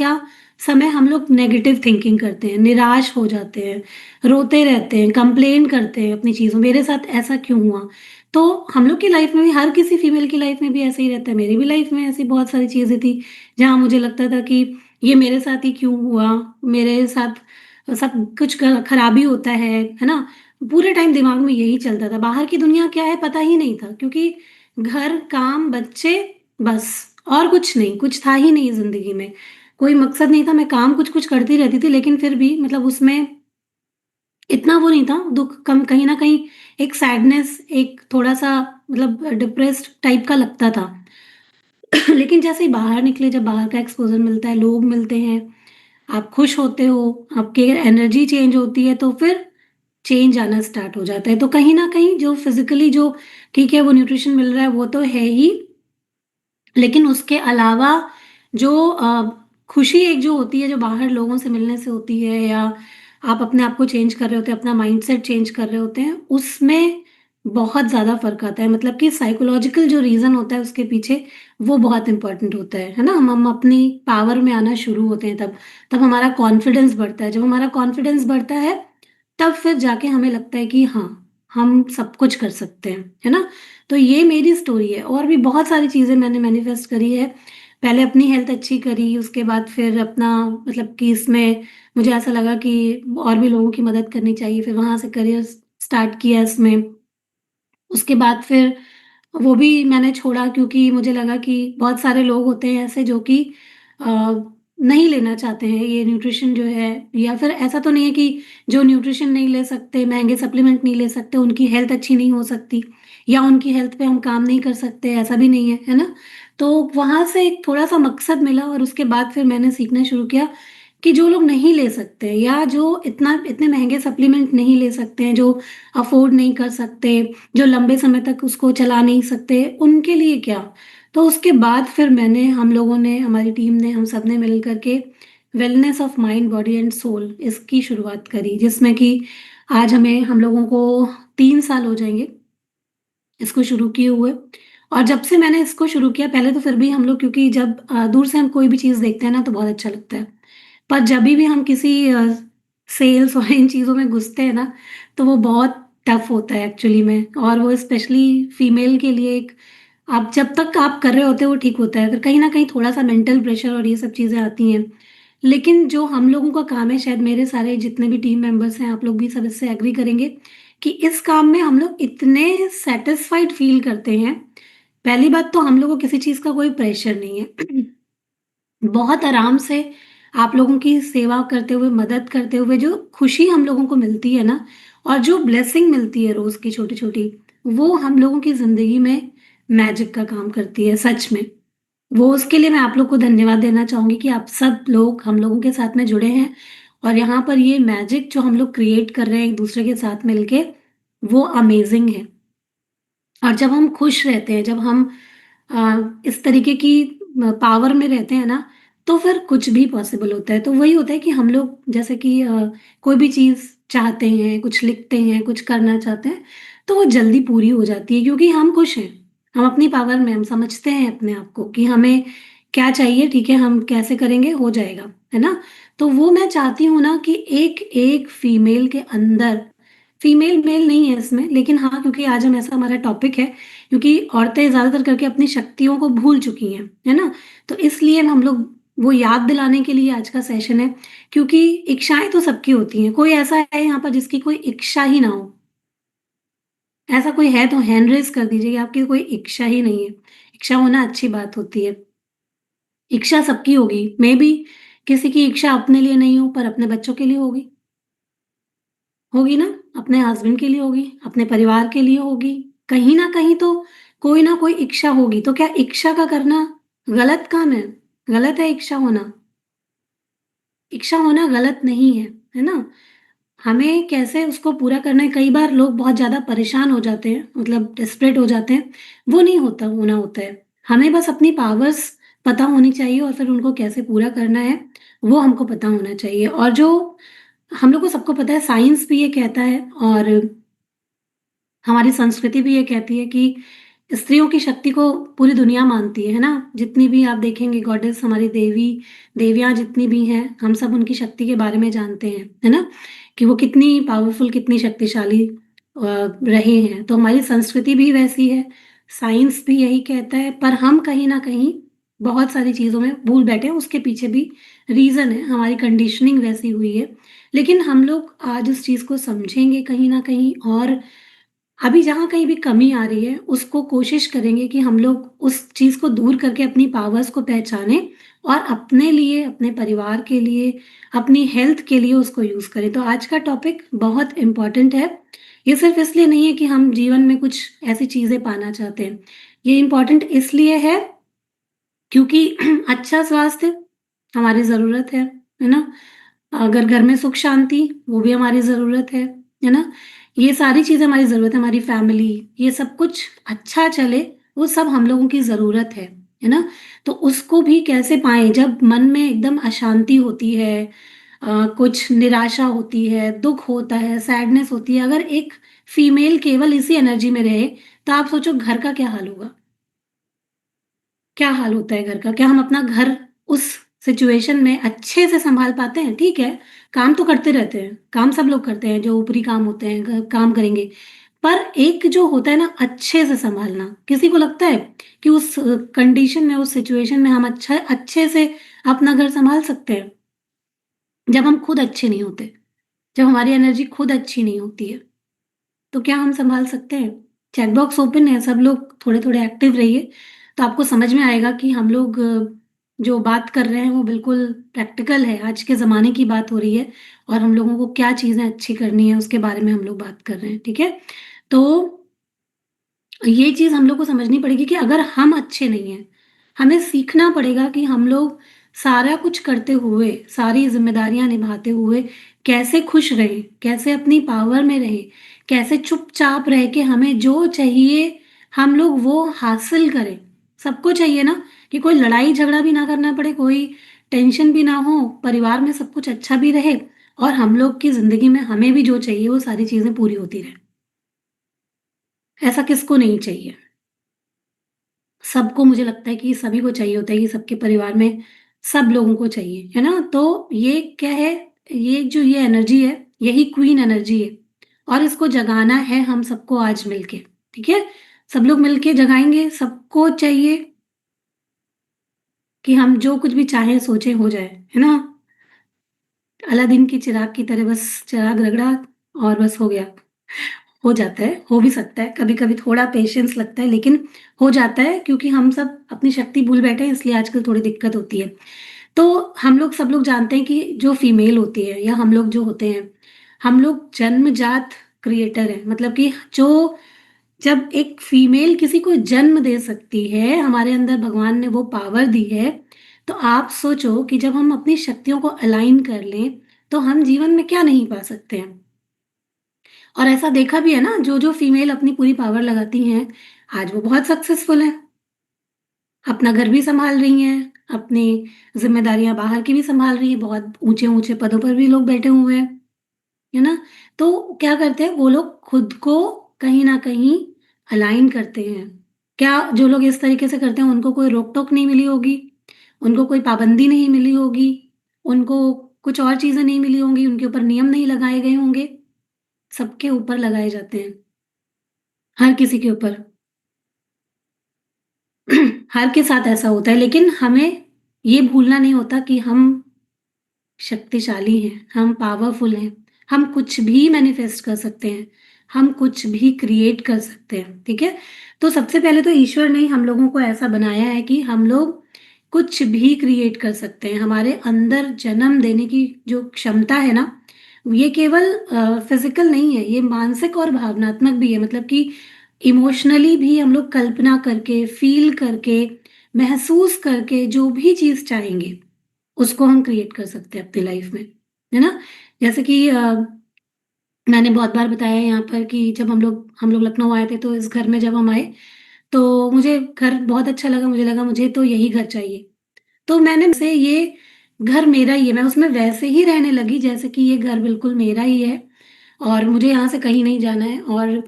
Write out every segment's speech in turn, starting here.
क्या समय हम लोग नेगेटिव थिंकिंग करते हैं, निराश हो जाते हैं, रोते रहते हैं, कंप्लेन करते हैं अपनी चीज़ों मेरे साथ ऐसा क्यों हुआ? तो हम लोग की लाइफ में भी हर किसी फीमेल की लाइफ में भी ऐसे ही रहता है। मेरी भी लाइफ में ऐसी बहुत सारी चीज़ें थी, जहाँ मुझे लगता था कि ये मेरे साथ ही क्यों हुआ? मेरे साथ सब कुछ खराबी होता है ना? पूरे टाइम दिमाग में यही चलता था। बाहर की दुनिया क्या है पता ही नहीं था क्योंकि घर, काम, बच्चे बस और कुछ नहीं, कुछ था ही नहीं ज़िंदगी में। कोई मकसद नहीं था, मैं काम कुछ-कुछ करती रहती थी लेकिन फिर भी मतलब उसमें इतना वो नहीं था, दुःख कम कहीं न कहीं एक सैडनेस, एक थोड़ा-सा मतलब डिप्रेस्ड टाइप का लगता था। लेकिन जैसे ही बाहर निकले, जब बाहर का एक्सपोज़र मिलता है, लोग मिलते हैं, आप खुश होते हो, आपकी अगर एनर्जी चेंज होती है तो फिर चेंज आना स्टार्ट हो जाता है। तो कहीं न कहीं जो फिज़िकली जो ठीक है वो न्यूट्रिशन मिल रहा है वो तो है ही, लेकिन उसके अलावा जो खुशी एक जो होती है, जो बाहर लोगों से मिलने से होती है या आप अपने आप को चेंज कर रहे होते हैं, अपना माइंडसेट चेंज कर रहे होते हैं, उसमें बहुत ज़्यादा फ़र्क आता है। मतलब कि साइकोलॉजिकल जो रीज़न होता है उसके पीछे, वो बहुत इम्पोर्टेंट होता है ना? हम अपनी पावर में आना शुरू होते हैं तब। तब हमारा कॉन्फिडेंस बढ़ता है। जब हमारा कॉन्फिडेंस बढ़ता है, तब फिर जाके हमें लगता है कि हाँ, हम सब कुछ कर सकते हैं, है ना? तो ये मेरी स्टोरी है और भी बहुत सारी चीज़ें मैंने मैनिफेस्ट करी है। पहले अपनी हेल्थ अच्छी करी, उसके बाद फिर अपना मतलब कि इसमें मुझे ऐसा लगा कि और भी लोगों की मदद करनी चाहिए, फिर वहाँ से करियर स्टार्ट किया इसमें। उसके बाद फिर वो भी मैंने छोड़ा क्योंकि मुझे लगा कि बहुत सारे लोग होते हैं ऐसे जो कि अ, नहीं लेना चाहते हैं ये न्यूट्रिशन जो है, या फिर ऐसा तो नहीं है कि जो न्यूट्रिशन नहीं ले सकते, महँगे सप्लीमेंट नहीं ले सकते, उनकी हेल्थ अच्छी नहीं हो सकती या उनकी हेल्थ पे हम काम नहीं कर सकते, ऐसा भी नहीं है, है ना? तो वहाँ से एक थोड़ा-सा मकसद मिला और उसके बाद फिर मैंने सीखना शुरू किया कि जो लोग नहीं ले सकते या जो इतने महँगे सप्लीमेंट नहीं ले सकते हैं, जो अफ़ोर्ड नहीं कर सकते, जो लंबे समय तक उसको चला नहीं सकते, उनके लिए क्या? तो उसके बाद फिर हम लोगों ने, हमारी टीम ने, हम सब ने मिल कर के wellness of mind, body and soul इसकी शुरुआत करी, जिसमें कि आज हम लोगों को 3 साल हो जाएँगे इसको शुरू किए हुए। और जब से मैंने इसको शुरू किया, पहले तो फिर भी हम लोग क्योंकि जब दूर से हम कोई भी चीज़ देखते हैं ना तो बहुत अच्छा लगता है। पर जभी भी हम किसी सेल्स और इन चीज़ों में घुसते हैं ना, तो वो बहुत टफ़ होता है एक्चुअली में, और वो स्पेशली फीमेल के लिए एक, आप जब तक आप कर रहे होते हो वो ठीक होता है, फिर कहीं न कहीं थोड़ा-सा मेंटल प्रेशर और ये सब चीज़ें आती हैं। लेकिन जो हम लोगों का काम है, शायद मेरे सारे जितने भी टीम मेंबर्स हैं, आप लोग भी सब इससे एग्री करेंगे कि इस काम में हम लोग इतने सैटिस्फाइड फ़ील करते हैं। पहली बात तो हम लोगों को किसी चीज़ का कोई प्रेशर नहीं है। बहुत आराम से आप लोगों की सेवा करते हुए, मदद करते हुए जो खुशी हम लोगों को मिलती है ना, और जो ब्लेसिंग मिलती है रोज़ की छोटी-छोटी, वो हम लोगों की ज़िंदगी में मैजिक का काम करती है, सच में। वो उसके लिए मैं आप लोग को धन्यवाद देना चाहूँगी कि आप सब लोग हम लोगों के साथ में जुड़े हैं और यहाँ पर ये मैजिक जो हम लोग क्रिएट कर रहे हैं एक-दूसरे के साथ मिलके, वो अमेज़िंग है। और जब हम खुश रहते हैं, जब हम इस तरीके की पावर में रहते हैं ना, तो फिर कुछ भी पॉसिबल होता है। तो वही होता है कि हम लोग जैसे कि कोई भी चीज़ चाहते हैं, कुछ लिखते हैं, कुछ करना चाहते हैं, तो वो जल्दी पूरी हो जाती है क्योंकि हम खुश हैं। हम अपनी पावर में, हम समझते हैं अपने आप को कि हमें क्या चाहिए, ठीक है, हम कैसे करेंगे, हो जाएगा, है ना? तो वो मैं चाहती हूँ ना कि एक-एक फीमेल के अंदर, फीमेल मेल नहीं है इसमें, लेकिन हाँ, क्योंकि आज हम ऐसा हमारा टॉपिक है, क्योंकि औरतें ज़्यादातर करके अपनी शक्तियों को भूल चुकी हैं, है ना? तो इसलिए हम लोग वो याद दिलाने के लिए आज का सेशन है, क्योंकि इच्छाएँ तो सबकी होती हैं, कोई ऐसा है यहाँ पर जिसकी कोई इच्छा ही ना हो? ऐसा कोई है तो हैंड रेज़ कर दीजिए कि आपकी कोई इच्छा ही नहीं है। इच्छा होना अच्छी बात होती है, इच्छा सबकी होगी, मेबी किसी की इच्छा अपने लिए नहीं हो पर अपने बच्चों के लिए होगी। होगी ना? अपने हस्बैंड के लिए होगी, अपने परिवार के लिए होगी, कहीं न कहीं तो कोई ना कोई इच्छा होगी, तो क्या इच्छा का करना गलत काम है? गलत है इच्छा होना? इच्छा होना गलत नहीं है ना? हमें कैसे उसको पूरा करना है, कई बार लोग बहुत ज़्यादा परेशान हो जाते हैं, मतलब डेस्परेट हो जाते हैं, वो नहीं होना होता है। हमें बस अपनी पावर्स पता होनी चाहिए और फिर उनको कैसे पूरा करना है, वो हमको पता होना चाहिए। और जो हम लोग को सबको पता है, साइंस भी ये कहता है और हमारी संस्कृति भी ये कहती है कि स्त्रियों की शक्ति को पूरी दुनिया मानती है ना? जितनी भी आप देखेंगे गॉडेस हमारी देवियाँ जितनी भी हैं, हम सब उनकी शक्ति के बारे में जानते हैं, है ना? कि वो कितनी पावरफुल, कितनी शक्तिशाली रहे हैं। तो हमारी संस्कृति भी वैसी है, साइंस भी यही कहता है, पर हम कहीं न कहीं बहुत सारी चीज़ों में भूल बैठे हैं, उसके पीछे भी रीज़न है, हमारी कंडीशनिंग वैसी हुई है। लेकिन हम लोग आज उस चीज़ को समझेंगे कहीं न कहीं और अभी जहाँ कहीं भी कमी आ रही है, उसको कोशिश करेंगे कि हम लोग उस चीज़ को दूर करके अपनी पावर्स को पहचानें और अपने लिए, अपने परिवार के लिए, अपनी हेल्थ के लिए उसको यूज़ करें। तो आज का टॉपिक बहुत इम्पोर्टेंट है। ये सिर्फ़ इसलिए नहीं है कि हम जीवन में कुछ ऐसी चीज़ें पाना चाहते हैं। ये इम्पोर्टेंट इसलिए है क्योंकि अच्छा स्वास्थ्य हमारी ज़रूरत है ना? अगर घर में सुख शांति वो भी हमारी ज़रूरत है ना? ये सारी चीज़ें हमारी ज़रूरत है, हमारी फैमिली ये सब कुछ अच्छा चले, वो सब हम लोगों की ज़रूरत है ना? तो उसको भी कैसे पाएँ जब मन में एकदम अशांति होती है कुछ निराशा होती है, दुःख होता है, सैडनेस होती है, अगर एक फीमेल केवल इसी एनर्जी में रहे, तो आप सोचो घर का क्या हाल होगा? क्या हाल होता है घर का? क्या हम अपना घर उस सिचुएशन में अच्छे से सँभाल पाते हैं? ठीक है, काम तो करते रहते हैं, काम सब लोग करते हैं, जो ऊपरी काम होते हैं, काम करेंगे। पर एक जो होता है ना अच्छे से सँभालना, किसी को लगता है कि उस कंडीशन में, उस सिचुएशन में हम अच्छे से अपना घर सँभाल सकते हैं? जब हम खुद अच्छे नहीं होते, जब हमारी एनर्जी खुद अच्छी नहीं होती है, तो क्या हम सँभाल सकते हैं? चैट बॉक्स ओपन है, सब लोग थोड़े-थोड़े एक्टिव रहिए, तो आपको समझ में आएगा कि हम लोग जो बात कर रहे हैं वो बिल्कुल प्रैक्टिकल है, आज के ज़माने की बात हो रही है और हम लोगों को क्या चीज़ें अच्छी करनी है उसके बारे में हम लोग बात कर रहे हैं, ठीक है? तो ये चीज़ हम लोग को समझनी पड़ेगी कि अगर हम अच्छे नहीं हैं, हमें सीखना पड़ेगा कि हम लोग सारा कुछ करते हुए, सारी ज़िम्मेदारियाँ निभाते हुए कैसे खुश रहें, कैसे अपनी पावर में रहें, कैसे चुपचाप रह के हमें जो चाहिए हम लोग वो हासिल करें। सबको चाहिए ना कि कोई लड़ाई-झगड़ा भी ना करना पड़े, कोई टेंशन भी ना हो, परिवार में सब कुछ अच्छा भी रहे और हम लोग की ज़िंदगी में हमें भी जो चाहिए वो सारी चीज़ें पूरी होती रहें। ऐसा किसको नहीं चाहिए? सबको मुझे लगता है कि सभी को चाहिए होता है कि सबके परिवार में सब लोगों को चाहिए, है ना? तो ये क्या है, ये एनर्जी है, यही क्वीन एनर्जी है और इसको जगाना है हम सबको आज मिलके, ठीक है? सब लोग मिलके जगाएँगे, सबको चाहिए कि हम जो कुछ भी चाहें, सोचें, हो जाए, है ना? अलादीन की चिराग की तरह बस चिराग रगड़ा और बस हो गया। हो जाता है, हो भी सकता है, कभी-कभी थोड़ा पेशेंस लगता है लेकिन हो जाता है क्योंकि हम सब अपनी शक्ति भूल बैठे हैं इसलिए आजकल थोड़ी दिक्कत होती है। तो हम लोग सब लोग जानते हैं कि जो फीमेल होती है या हम लोग जो होते हैं, हम लोग जन्मजात क्रिएटर हैं। मतलब कि जो जब एक फीमेल किसी को जन्म दे सकती है, हमारे अंदर भगवान ने वो पावर दी है, तो आप सोचो कि जब हम अपनी शक्तियों को अलाइन कर लें, तो हम जीवन में क्या नहीं पा सकते हैं। और ऐसा देखा भी है ना, जो फीमेल अपनी पूरी पावर लगाती हैं, आज वो बहुत सक्सेसफुल हैं। अपना घर भी सँभाल रही हैं, अपनी ज़िम्मेदारियाँ बाहर की भी सँभाल रही हैं, बहुत ऊँचे-ऊँचे पदों पर भी लोग बैठे हुए हैं, है ना? तो क्या करते हैं, वो लोग खुद को कहीं न कहीं अलाइन करते हैं। क्या जो लोग इस तरीके से करते हैं, उनको कोई रोक-टोक नहीं मिली होगी, उनको कोई पाबंदी नहीं मिली होगी, उनको कुछ और चीज़ें नहीं मिली होंगी, उनके ऊपर नियम नहीं लगाए गए होंगे, सबके ऊपर लगाए जाते हैं, हर किसी के ऊपर। हर के साथ ऐसा होता है, लेकिन हमें ये भूलना नहीं होता कि हम शक्तिशाली हैं, हम पावरफुल हैं, हम कुछ भी मैनिफेस्ट कर सकते हैं, हम कुछ भी क्रिएट कर सकते हैं, ठीक है? तो सबसे पहले तो ईश्वर ने हम लोगों को ऐसा बनाया है कि हम लोग कुछ भी क्रिएट कर सकते हैं। हमारे अंदर जन्म देने की जो क्षमता है ना, ये केवल फिज़िकल नहीं है, ये मानसिक और भावनात्मक भी है। मतलब कि इमोशनली भी हम लोग कल्पना करके, फ़ील करके, महसूस करके जो भी चीज़ चाहेंगे उसको हम क्रिएट कर सकते हैं अपनी लाइफ में, है ना? जैसे कि मैंने बहुत बार बताया है यहाँ पर कि जब हम लोग लखनऊ आए थे तो इस घर में जब हम आए, तो मुझे घर बहुत अच्छा लगा, मुझे लगा मुझे तो यही घर चाहिए। तो मैंने से ये घर मेरा ही है, मैं उसमें वैसे ही रहने लगी जैसे कि ये घर बिल्कुल मेरा ही है और मुझे यहाँ से कहीं नहीं जाना है और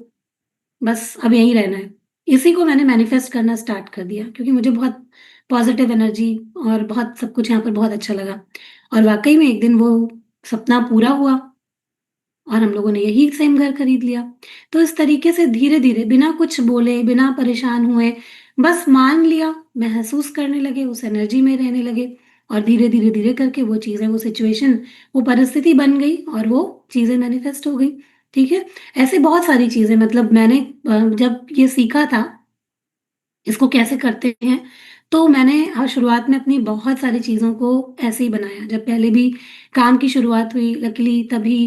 बस अब यहीं रहना है। इसी को मैंने मैनिफेस्ट करना स्टार्ट कर दिया क्योंकि मुझे बहुत पॉजिटिव एनर्जी और बहुत सब कुछ यहाँ पर बहुत अच्छा लगा। और वाक़ई में एक दिन वो सपना पूरा हुआ और हम लोगों ने यही सेम घर खरीद लिया। तो इस तरीके से धीरे-धीरे बिना कुछ बोले, बिना परेशान हुए, बस मान लिया, महसूस करने लगे, उस एनर्जी में रहने लगे और धीरे-धीरे, धीरे करके वो चीज़ें, वो सिचुएशन, वो परिस्थिति बन गई और वो चीज़ें मैनिफेस्ट हो गई। ठीक है? ऐसे बहुत सारी चीज़ें मतलब मैंने जब ये सीखा था इसको कैसे करते हैं? तो मैंने शुरुआत में अपनी बहुत सारी चीज़ों को ऐसे ही बनाया। जब पहले भी काम की शुरुआत हुई लकीली तभी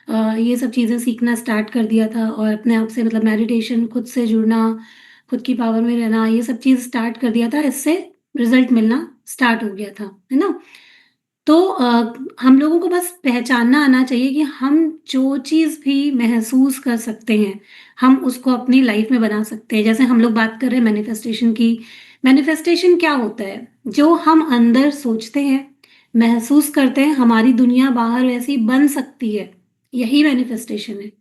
ये सब चीज़ें सीखना स्टार्ट कर दिया था और अपने आप से मतलब मेडिटेशन, खुद से जुड़ना, खुद की पावर में रहना, ये सब चीज़ स्टार्ट कर दिया था। इससे रिज़ल्ट मिलना स्टार्ट हो गया था, है ना? तो हम लोगों को बस पहचानना आना चाहिए कि हम जो चीज़ भी महसूस कर सकते हैं, हम उसको अपनी लाइफ में बना सकते हैं। जैसे हम लोग बात कर रहे हैं मैनिफेस्टेशन की। मैनिफेस्टेशन क्या होता है? जो हम अंदर सोचते हैं, महसूस करते हैं, हमारी दुनिया बाहर वैसी बन सकती है। यही मैनिफेस्टेशन है।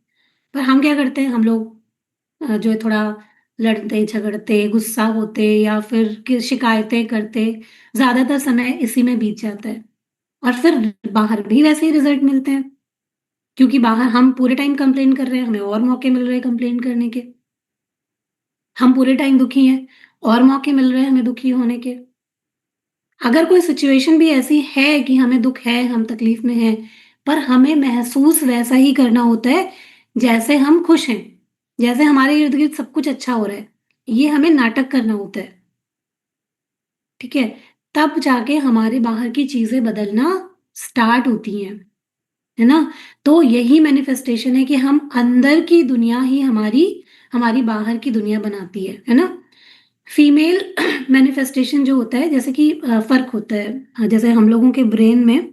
पर हम क्या करते हैं? हम लोग जो है थोड़ा लड़ते, झगड़ते, गुस्सा होते या फिर शिकायतें करते, ज़्यादातर समय इसी में बीत जाता है। और फिर बाहर भी वैसे ही रिज़ल्ट मिलते हैं, क्योंकि बाहर हम पूरे टाइम कंप्लेन कर रहे हैं, हमें और मौके मिल रहे हैं कंप्लेन करने के। हम पूरे टाइम दुखी हैं, और मौके मिल रहे हैं हमें दुखी होने के। अगर कोई सिचुएशन भी ऐसी है कि हमें दुःख है, हम तकलीफ़ में हैं, पर हमें महसूस वैसा ही करना होता है, जैसे हम खुश हैं, जैसे हमारे इर्द-गिर्द सब कुछ अच्छा हो रहा है। ये हमें नाटक करना होता है, ठीक है? तब जाके हमारे बाहर की चीज़ें बदलना स्टार्ट होती हैं। है ना? तो यही मैनिफेस्टेशन है कि हम अंदर की दुनिया ही हमारी हमारी बाहर की दुनिया बनाती है ना? फीमेल मैनिफेस्टेशन जो होता है जैसे कि फ़र्क होता है। जैसे हम लोगों के ब्रेन में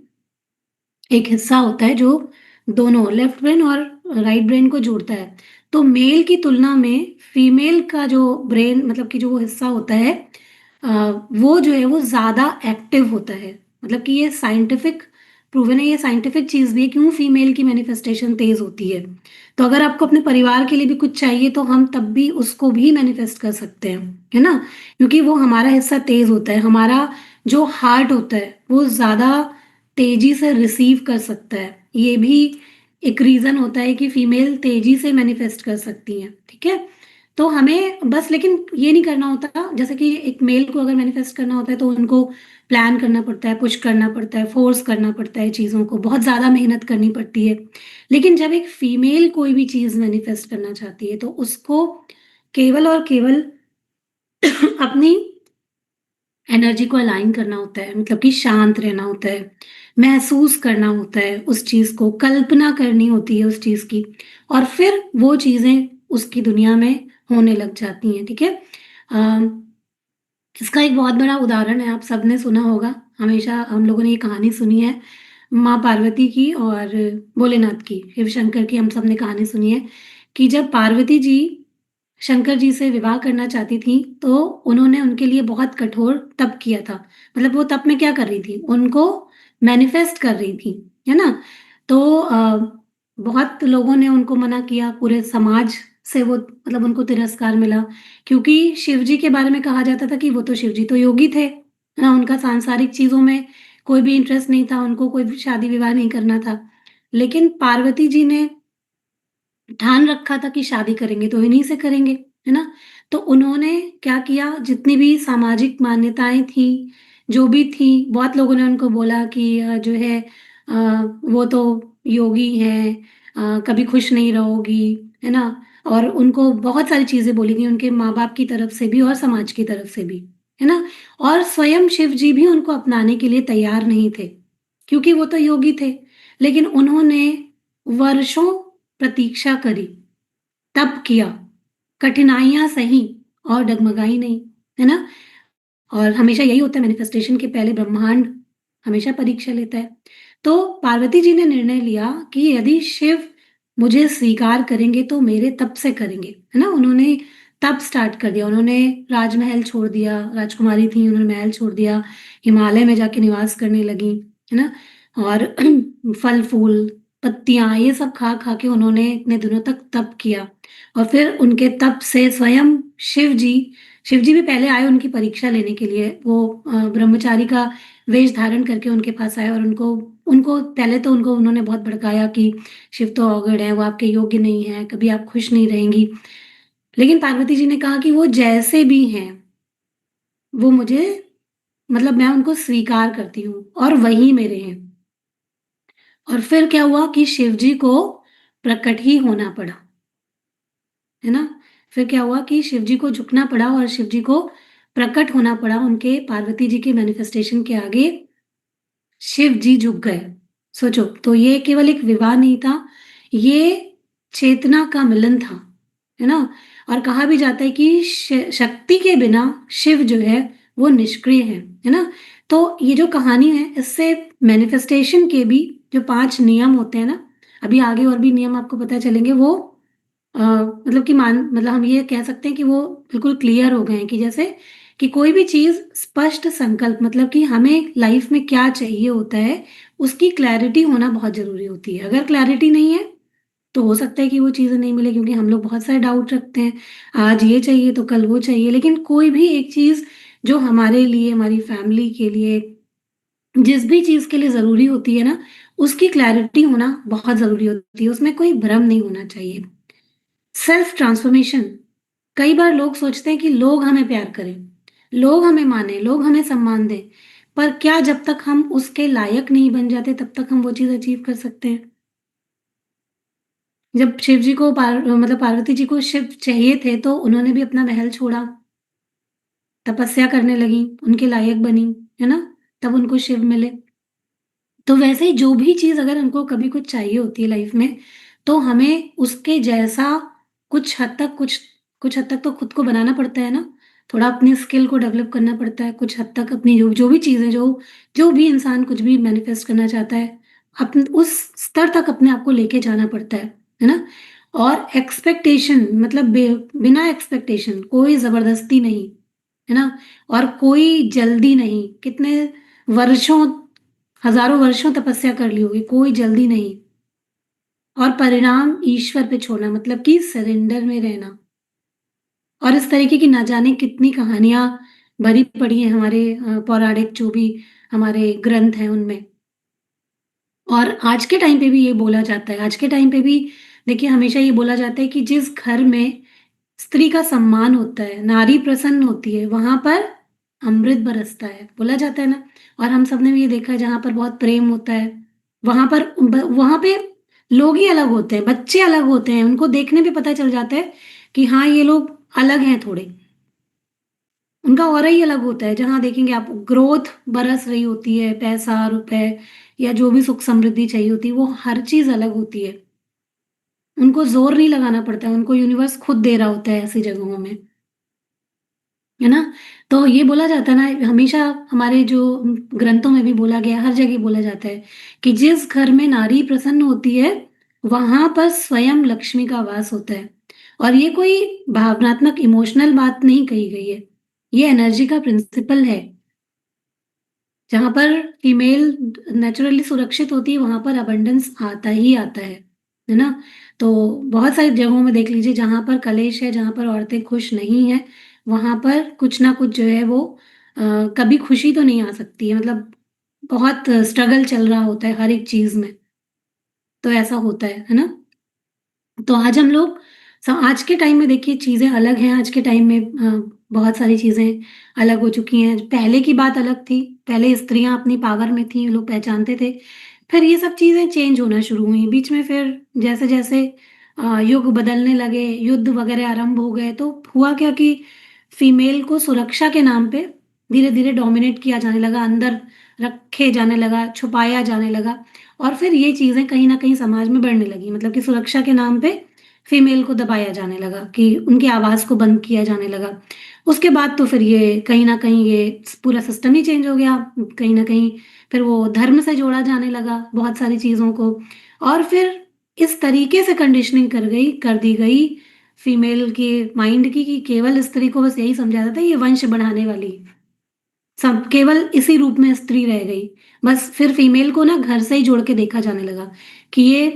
एक हिस्सा होता है जो दोनों लेफ्ट ब्रेन और राइट ब्रेन को जोड़ता है। तो मेल की तुलना में फीमेल का जो ब्रेन मतलब कि जो वो हिस्सा होता है अ, वो जो है वो ज़्यादा एक्टिव होता है। मतलब कि ये साइंटिफिक प्रूवन है, ये साइंटिफिक चीज़ भी है क्यों फीमेल की मैनिफेस्टेशन तेज़ होती है। तो अगर आपको अपने परिवार के लिए भी कुछ चाहिए तो हम तब भी उसको भी मैनिफेस्ट कर सकते हैं, है ना? क्योंकि वो हमारा हिस्सा तेज़ होता है, हमारा जो हार्ट होता है वो ज़्यादा तेज़ी से रिसीव कर सकता है। ये भी एक रीज़न होता है कि फीमेल तेज़ी से मैनिफेस्ट कर सकती हैं, ठीक है? तो हमें बस लेकिन ये नहीं करना होता जैसे कि एक मेल को अगर मैनिफेस्ट करना होता है तो उनको प्लान करना पड़ता है, पुश करना पड़ता है, फ़ोर्स करना पड़ता है चीज़ों को, बहुत ज़्यादा मेहनत करनी पड़ती है। लेकिन जब एक फीमेल कोई भी चीज़ मैनिफेस्ट करना चाहती है तो उसको केवल और केवल अपनी एनर्जी को अलाइन करना होता है मतलब कि शांत रहना होता है, महसूस करना होता है उस चीज़ को, कल्पना करनी होती है उस चीज़ की और फिर वो चीज़ें उसकी दुनिया में होने लग जाती हैं, ठीक है? इसका एक बहुत बड़ा उदाहरण है, आप सबने सुना होगा, हमेशा हम लोगों ने ये कहानी सुनी है, माँ पार्वती की और भोलेनाथ की, शिव शंकर की हम सब ने कहानी सुनी है कि जब पार्वती जी शंकर जी से विवाह करना चाहती थीं, तो उन्होंने उनके लिए बहुत कठोर तप किया था। मतलब वो तप में क्या कर रही थीं? उनको मैनिफेस्ट कर रही थीं, है ना? तो बहुत लोगों ने उनको मना किया, पूरे समाज से वो मतलब उनको तिरस्कार मिला, क्योंकि शिव जी के बारे में कहा जाता था कि वो तो शिव जी तो योगी थे, है ना? उनका सांसारिक चीज़ों में कोई भी इंटरेस्ट नहीं था, उनको कोई भी शादी-विवाह नहीं करना था। लेकिन पार्वती जी ने ठान रखा था कि शादी करेंगे तो इन्हीं से करेंगे, है ना? तो उन्होंने क्या किया जितनी भी सामाजिक मान्यताएँ थी, जो भी थी, बहुत लोगों ने उनको बोला कि जो है वो तो योगी हैं कभी खुश नहीं रहोगी, है ना? और उनको बहुत सारी चीज़ें बोली गई उनके माँ-बाप की तरफ से भी और समाज की तरफ से भी, है ना? और स्वयं शिव जी भी उनको अपनाने के लिए तैयार नहीं थे, क्योंकि वो तो योगी थे। लेकिन उन्होंने वर्षों प्रतीक्षा करी, तप किया, कठिनाइयाँ सही और डगमगाई नहीं, है ना? और हमेशा यही होता है मैनिफेस्टेशन के पहले ब्रह्मांड हमेशा परीक्षा लेता है। तो पार्वती जी ने निर्णय लिया कि यदि शिव मुझे स्वीकार करेंगे तो मेरे तप से करेंगे, है ना? उन्होंने तप स्टार्ट कर दिया, उन्होंने राजमहल छोड़ दिया, राजकुमारी थी उन्होंने महल छोड़ दिया, हिमालय में जाके निवास करने लगी, है ना? और फल-फूल पत्तियाँ, ये सब खा-खा के उन्होंने इतने दिनों तक तप किया और फिर उनके तप से स्वयं शिव जी शिव जी भी पहले आए उनकी परीक्षा लेने के लिए। वो ब्रह्मचारी का वेश धारण करके उनके पास आए और उनको उनको पहले तो उनको उन्होंने बहुत भड़काया कि शिव तो अवगढ़ हैं, वो आपके योग्य नहीं हैं, कभी आप खुश नहीं रहेंगी। लेकिन पार्वती जी ने कहा कि वो जैसे भी हैं, वो मुझे मतलब मैं उनको स्वीकार करती हूँ और वही मेरे हैं। और फिर क्या हुआ कि शिव जी को प्रकट ही होना पड़ा, है ना? फिर क्या हुआ कि शिव जी को झुकना पड़ा और शिव जी को प्रकट होना पड़ा उनके पार्वती जी के मैनिफेस्टेशन के आगे शिव जी झुक गए। सोचो, तो ये केवल एक विवाह नहीं था, ये चेतना का मिलन था, है ना? और कहा भी जाता है कि शक्ति के बिना शिव जो है वो निष्क्रिय है ना? तो ये जो कहानी है इससे मैनिफेस्टेशन के भी जो 5 नियम होते हैं ना, अभी आगे और भी नियम आपको पता चलेंगे वो मतलब कि मतलब हम ये कह सकते हैं कि वो बिल्कुल क्लियर हो गए हैं कि जैसे कि कोई भी चीज़ स्पष्ट संकल्प मतलब कि हमें लाइफ में क्या चाहिए होता है, उसकी क्लैरिटी होना बहुत ज़रूरी होती है। अगर क्लैरिटी नहीं है, तो हो सकता है कि वो चीज़ें नहीं मिले क्योंकि हम लोग बहुत सारे डाउट रखते हैं। आज ये चाहिए तो कल वो चाहिए, लेकिन कोई भी एक चीज़ जो हमारे लिए, हमारी फैमिली के लिए, जिस भी चीज़ के लिए ज़रूरी होती है ना, उसकी क्लैरिटी होना बहुत ज़रूरी होती है, उसमें कोई भ्रम नहीं होना चाहिए। सेल्फ ट्रांसफॉर्मेशन कई बार लोग सोचते हैं कि लोग हमें प्यार करें, लोग हमें माने, लोग हमें सम्मान दें, पर क्या जब तक हम उसके लायक नहीं बन जाते तब तक हम वो चीज़ अचीव कर सकते हैं? जब शिव जी को मतलब पार्वती जी को शिव चाहिए थे तो उन्होंने भी अपना महल छोड़ा, तपस्या करने लगी, उनके लायक बनी, है ना? तब उनको शिव मिले। तो वैसे ही जो भी चीज़ अगर हमको कभी कुछ चाहिए होती है लाइफ में, तो हमें उसके जैसा कुछ हद तक तो खुद को बनाना पड़ता है ना। थोड़ा अपनी स्किल को डेवलप करना पड़ता है, कुछ हद तक अपनी जो जो भी चीज़ें जो भी इंसान कुछ भी मैनिफेस्ट करना चाहता है, उस स्तर तक अपने आप को लेके जाना पड़ता है ना? और एक्सपेक्टेशन मतलब बिना एक्सपेक्टेशन कोई ज़बरदस्ती नहीं, है ना? और कोई जल्दी नहीं, कितने वर्षों हज़ारों वर्षों तपस्या कर ली होगी, कोई जल्दी नहीं और परिणाम ईश्वर पे छोड़ना मतलब कि सरेंडर में रहना। और इस तरीके की ना जाने कितनी कहानियाँ भरी पड़ी हैं हमारे पौराणिक जो भी हमारे ग्रंथ हैं उनमें। और आज के टाइम पे भी ये बोला जाता है, आज के टाइम पे भी देखिए हमेशा ये बोला जाता है कि जिस घर में स्त्री का सम्मान होता है, नारी प्रसन्न होती है, वहाँ पर अमृत बरसता है, बोला जाता है ना? और हम सबने भी ये देखा है जहाँ पर बहुत प्रेम होता है, वहाँ पे लोग ही अलग होते हैं, बच्चे अलग होते हैं, उनको देखने पे पता चल जाता है कि हाँ, ये लोग अलग हैं थोड़े। उनका ऑरा ही अलग होता है, जहाँ देखेंगे आप ग्रोथ बरस रही होती है, पैसा, रुपए या जो भी सुख समृद्धि चाहिए होती है, वो हर चीज़ अलग होती है। उनको ज़ोर नहीं लगाना पड़ता है, उनको यूनिवर्स खुद दे रहा होता है ऐसी जगहों में। है ना? तो ये बोला जाता है ना हमेशा हमारे जो ग्रंथों में भी बोला गया है, हर जगह बोला जाता है कि जिस घर में नारी प्रसन्न होती है, वहाँ पर स्वयं लक्ष्मी का वास होता है। और ये कोई भावनात्मक इमोशनल बात नहीं कही गई है। ये एनर्जी का प्रिंसिपल है। जहाँ पर फीमेल नेचुरली सुरक्षित होती है, वहाँ पर अबंडेंस आता ही आता है ना? तो बहुत सारी जगहों में देख लीजिए जहाँ पर कलेश है, जहाँ पर औरतें खुश नहीं हैं, वहाँ पर कुछ ना कुछ जो है वो कभी खुशी तो नहीं आ सकती है मतलब बहुत स्ट्रगल चल रहा होता है हर एक चीज़ में, तो ऐसा होता है ना? तो आज हम लोग आज के टाइम में देखिए चीज़ें अलग हैं, आज के टाइम में बहुत सारी चीज़ें अलग हो चुकी हैं। पहले की बात अलग थी, पहले स्त्रियाँ अपनी पावर में थीं, लोग पहचानते थे। फिर ये सब चीज़ें चेंज होना शुरू हुई, बीच में फिर जैसे-जैसे युग बदलने लगे, युद्ध वगैरह आरंभ हो गए, तो हुआ क्या कि फीमेल को सुरक्षा के नाम पे धीरे-धीरे डोमिनेट किया जाने लगा, अंदर रखे जाने लगा, छुपाया जाने लगा और फिर ये चीज़ें कहीं न कहीं समाज में बढ़ने लगी। मतलब कि सुरक्षा के नाम पे फीमेल को दबाया जाने लगा कि उनकी आवाज़ को बंद किया जाने लगा। उसके बाद तो फिर ये कहीं न कहीं ये पूरा सिस्टम ही चेंज हो गया। कहीं न कहीं फिर वो धर्म से जोड़ा जाने लगा बहुत सारी चीज़ों को और फिर इस तरीके से कंडीशनिंग कर दी गई फीमेल के माइंड की कि केवल स्त्री को बस यही समझा जाता है ये वंश बढ़ाने वाली, सब केवल इसी रूप में स्त्री रह गई। बस फिर फीमेल को ना घर से ही जोड़ के देखा जाने लगा कि ये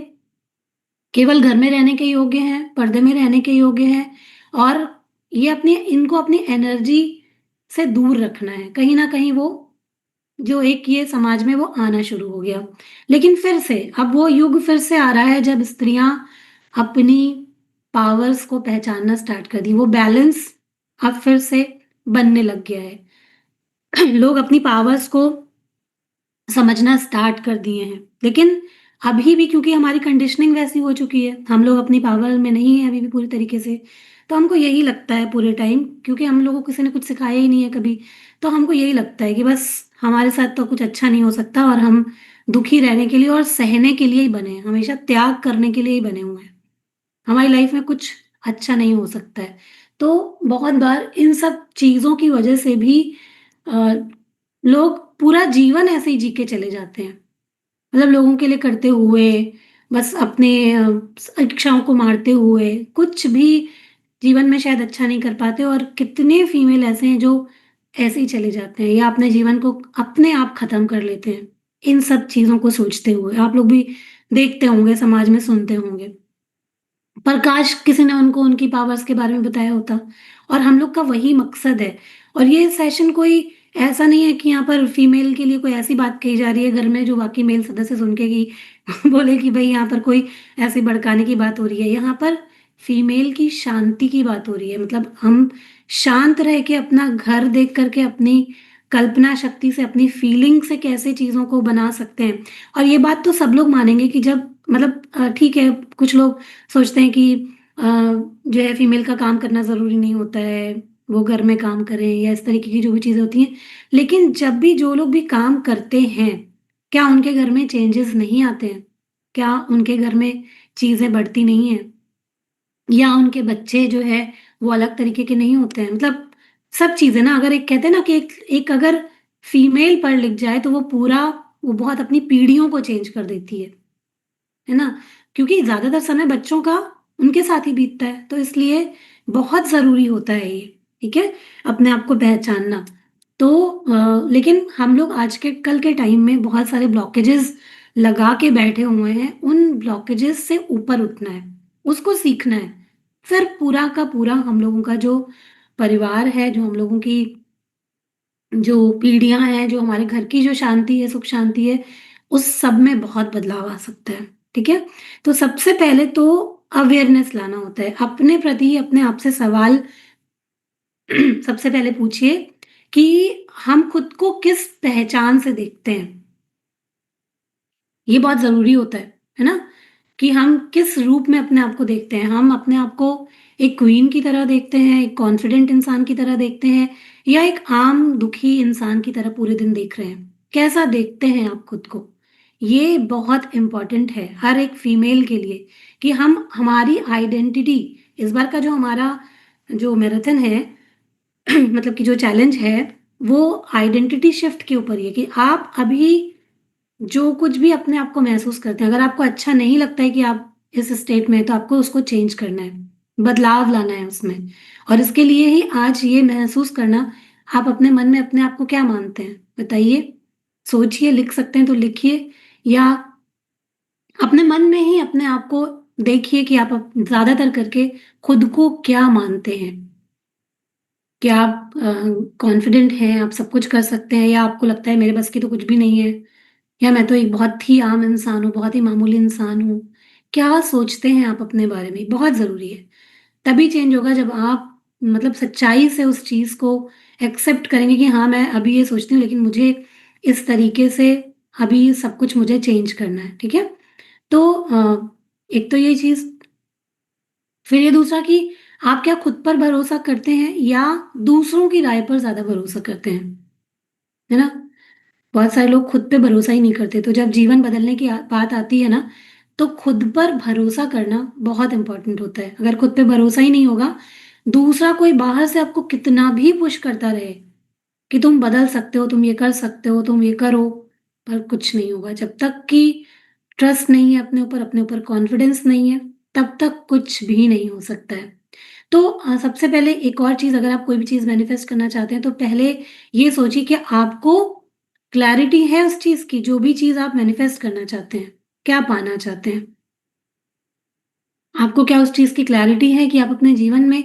केवल घर में रहने के योग्य हैं, पर्दे में रहने के योग्य हैं और ये अपनी इनको अपनी एनर्जी से दूर रखना है। कहीं न कहीं वो जो एक ये समाज में वो आना शुरू हो गया। लेकिन फिर से अब वो युग फिर से आ रहा है जब स्त्रियाँ अपनी पावर्स को पहचानना स्टार्ट कर दी। वो बैलेंस अब फिर से बनने लग गया है। लोग अपनी पावर्स को समझना स्टार्ट कर दिए हैं। लेकिन अभी भी क्योंकि हमारी कंडीशनिंग वैसी हो चुकी है, हम लोग अपनी पावर में नहीं हैं अभी भी पूरी तरीके से, तो हमको यही लगता है पूरे टाइम क्योंकि हम लोगों को किसी ने कुछ सिखाया ही नहीं है कभी, तो हमको यही लगता है कि बस हमारे साथ तो कुछ अच्छा नहीं हो सकता और हम दुखी रहने के लिए और सहने के लिए ही बने हैं, हमेशा त्याग करने के लिए ही बने हुए हैं। हमारी लाइफ में कुछ अच्छा नहीं हो सकता है। तो बहुत बार इन सब चीज़ों की वजह से भी अ, लोग पूरा जीवन ऐसे ही जी के चले जाते हैं। मतलब लोगों के लिए करते हुए, बस अपने इच्छाओं को मारते हुए, कुछ भी जीवन में शायद अच्छा नहीं कर पाते और कितने फीमेल ऐसे हैं जो ऐसे ही चले जाते हैं या अपने जीवन को अपने आप खत्म कर लेते हैं, इन सब चीज़ों को सोचते हुए। आप लोग भी देखते होंगे, समाज में सुनते होंगे। पर काश किसी ने उनको उनकी पावर्स के बारे में बताया होता और हम लोग का वही मकसद है। और ये सेशन कोई ऐसा नहीं है कि यहाँ पर फीमेल के लिए कोई ऐसी बात कही जा रही है घर में जो बाकी मेल सदस्य सुन के कि बोले कि भाई यहाँ पर कोई ऐसी भड़काने की बात हो रही है। यहाँ पर फीमेल की शांति की बात हो रही है। मतलब हम शांत रह के अपना घर देख करके अपनी कल्पना शक्ति से अपनी फीलिंग से कैसे चीज़ों को बना सकते हैं। और ये बात तो सब लोग मानेंगे कि जब मतलब ठीक है, कुछ लोग सोचते हैं कि जो है फीमेल का काम करना ज़रूरी नहीं होता है, वो घर में काम करें या इस तरीके की जो भी चीज़ें होती हैं। लेकिन जब भी जो लोग भी काम करते हैं, क्या उनके घर में चेंजेस नहीं आते हैं? क्या उनके घर में चीज़ें बढ़ती नहीं हैं? या उनके बच्चे जो है वो अलग तरीके के नहीं होते हैं? मतलब सब चीज़ें ना अगर एक कहते हैं ना कि एक एक अगर फीमेल पढ़ लिख जाए तो वो बहुत अपनी पीढ़ियों को चेंज कर देती है ना? क्योंकि ज़्यादातर समय बच्चों का उनके साथ ही बीतता है, तो इसलिए बहुत ज़रूरी होता है ये, ठीक है? अपने आप को पहचानना। तो लेकिन हम लोग आज के कल के टाइम में बहुत सारे ब्लॉकेजेज़ लगा के बैठे हुए हैं, उन ब्लॉकेजेज़ से ऊपर उठना है, उसको सीखना है। फिर पूरा का पूरा हम लोगों का जो परिवार है, जो हम लोगों की जो पीढ़ियाँ हैं, जो हमारे घर की जो शांति है, सुख शांति है, उस सब में बहुत बदलाव आ सकता है, ठीक है? तो सबसे पहले तो अवेयरनेस लाना होता है। अपने प्रति अपने आप से सवाल सबसे पहले पूछिए कि हम खुद को किस पहचान से देखते हैं? ये बहुत ज़रूरी होता है ना? कि हम किस रूप में अपने आप को देखते हैं। हम अपने आप को एक क्वीन की तरह देखते हैं, एक कॉन्फिडेंट इंसान की तरह देखते हैं या एक आम दुखी इंसान की तरह पूरे दिन देख रहे हैं। कैसा देखते हैं आप खुद को? ये बहुत इम्पोर्टेंट है हर एक फीमेल के लिए कि हम हमारी आइडेंटिटी इस बार का जो हमारा जो मैराथन है मतलब कि जो चैलेंज है, वो आइडेंटिटी शिफ्ट के ऊपर ही है कि आप अभी जो कुछ भी अपने आप को महसूस करते हैं, अगर आपको अच्छा नहीं लगता है कि आप इस स्टेट में हैं, तो आपको उसको चेंज करना है, बदलाव लाना है उसमें। और इसके लिए ही आज ये महसूस करना, आप अपने मन में अपने आप को क्या मानते हैं? बताइए। सोचिए, लिख सकते हैं तो लिखिए या अपने मन में ही अपने आप को देखिए कि आप ज़्यादातर करके खुद को क्या मानते हैं? क्या आप कॉन्फिडेंट हैं, आप सब कुछ कर सकते हैं या आपको लगता है मेरे बस की तो कुछ भी नहीं है? या मैं तो एक बहुत ही आम इंसान हूँ, बहुत ही मामूली इंसान हूँ। क्या सोचते हैं आप अपने बारे में? बहुत ज़रूरी है। तभी चेंज होगा जब आप मतलब सच्चाई से उस चीज़ को एक्सेप्ट करेंगे कि हाँ, मैं अभी ये सोचती हूँ लेकिन मुझे इस तरीके से अभी सब कुछ मुझे चेंज करना है, ठीक है? तो एक तो ये चीज़, फिर ये दूसरा कि आप क्या खुद पर भरोसा करते हैं या दूसरों की राय पर ज़्यादा भरोसा करते हैं? है ना? बहुत सारे लोग खुद पे भरोसा ही नहीं करते, तो जब जीवन बदलने की बात आती है ना, तो खुद पर भरोसा करना बहुत इम्पोर्टेंट होता है। अगर खुद पे भरोसा ही नहीं होगा, दूसरा कोई बाहर से आपको कितना भी पुश करता रहे कि तुम बदल सकते हो, तुम ये कर सकते हो, तुम ये करो, पर कुछ नहीं होगा। जब तक कि ट्रस्ट नहीं है अपने ऊपर कॉन्फिडेंस नहीं है, तब तक कुछ भी नहीं हो सकता है। तो सबसे पहले एक और चीज़, अगर आप कोई भी चीज़ मैनिफेस्ट करना चाहते हैं, तो पहले ये सोचिए कि आपको क्लैरिटी है उस चीज़ की, जो भी चीज़ आप मैनिफेस्ट करना चाहते हैं, क्या पाना चाहते हैं? आपको क्या उस चीज़ की क्लैरिटी है कि आप अपने जीवन में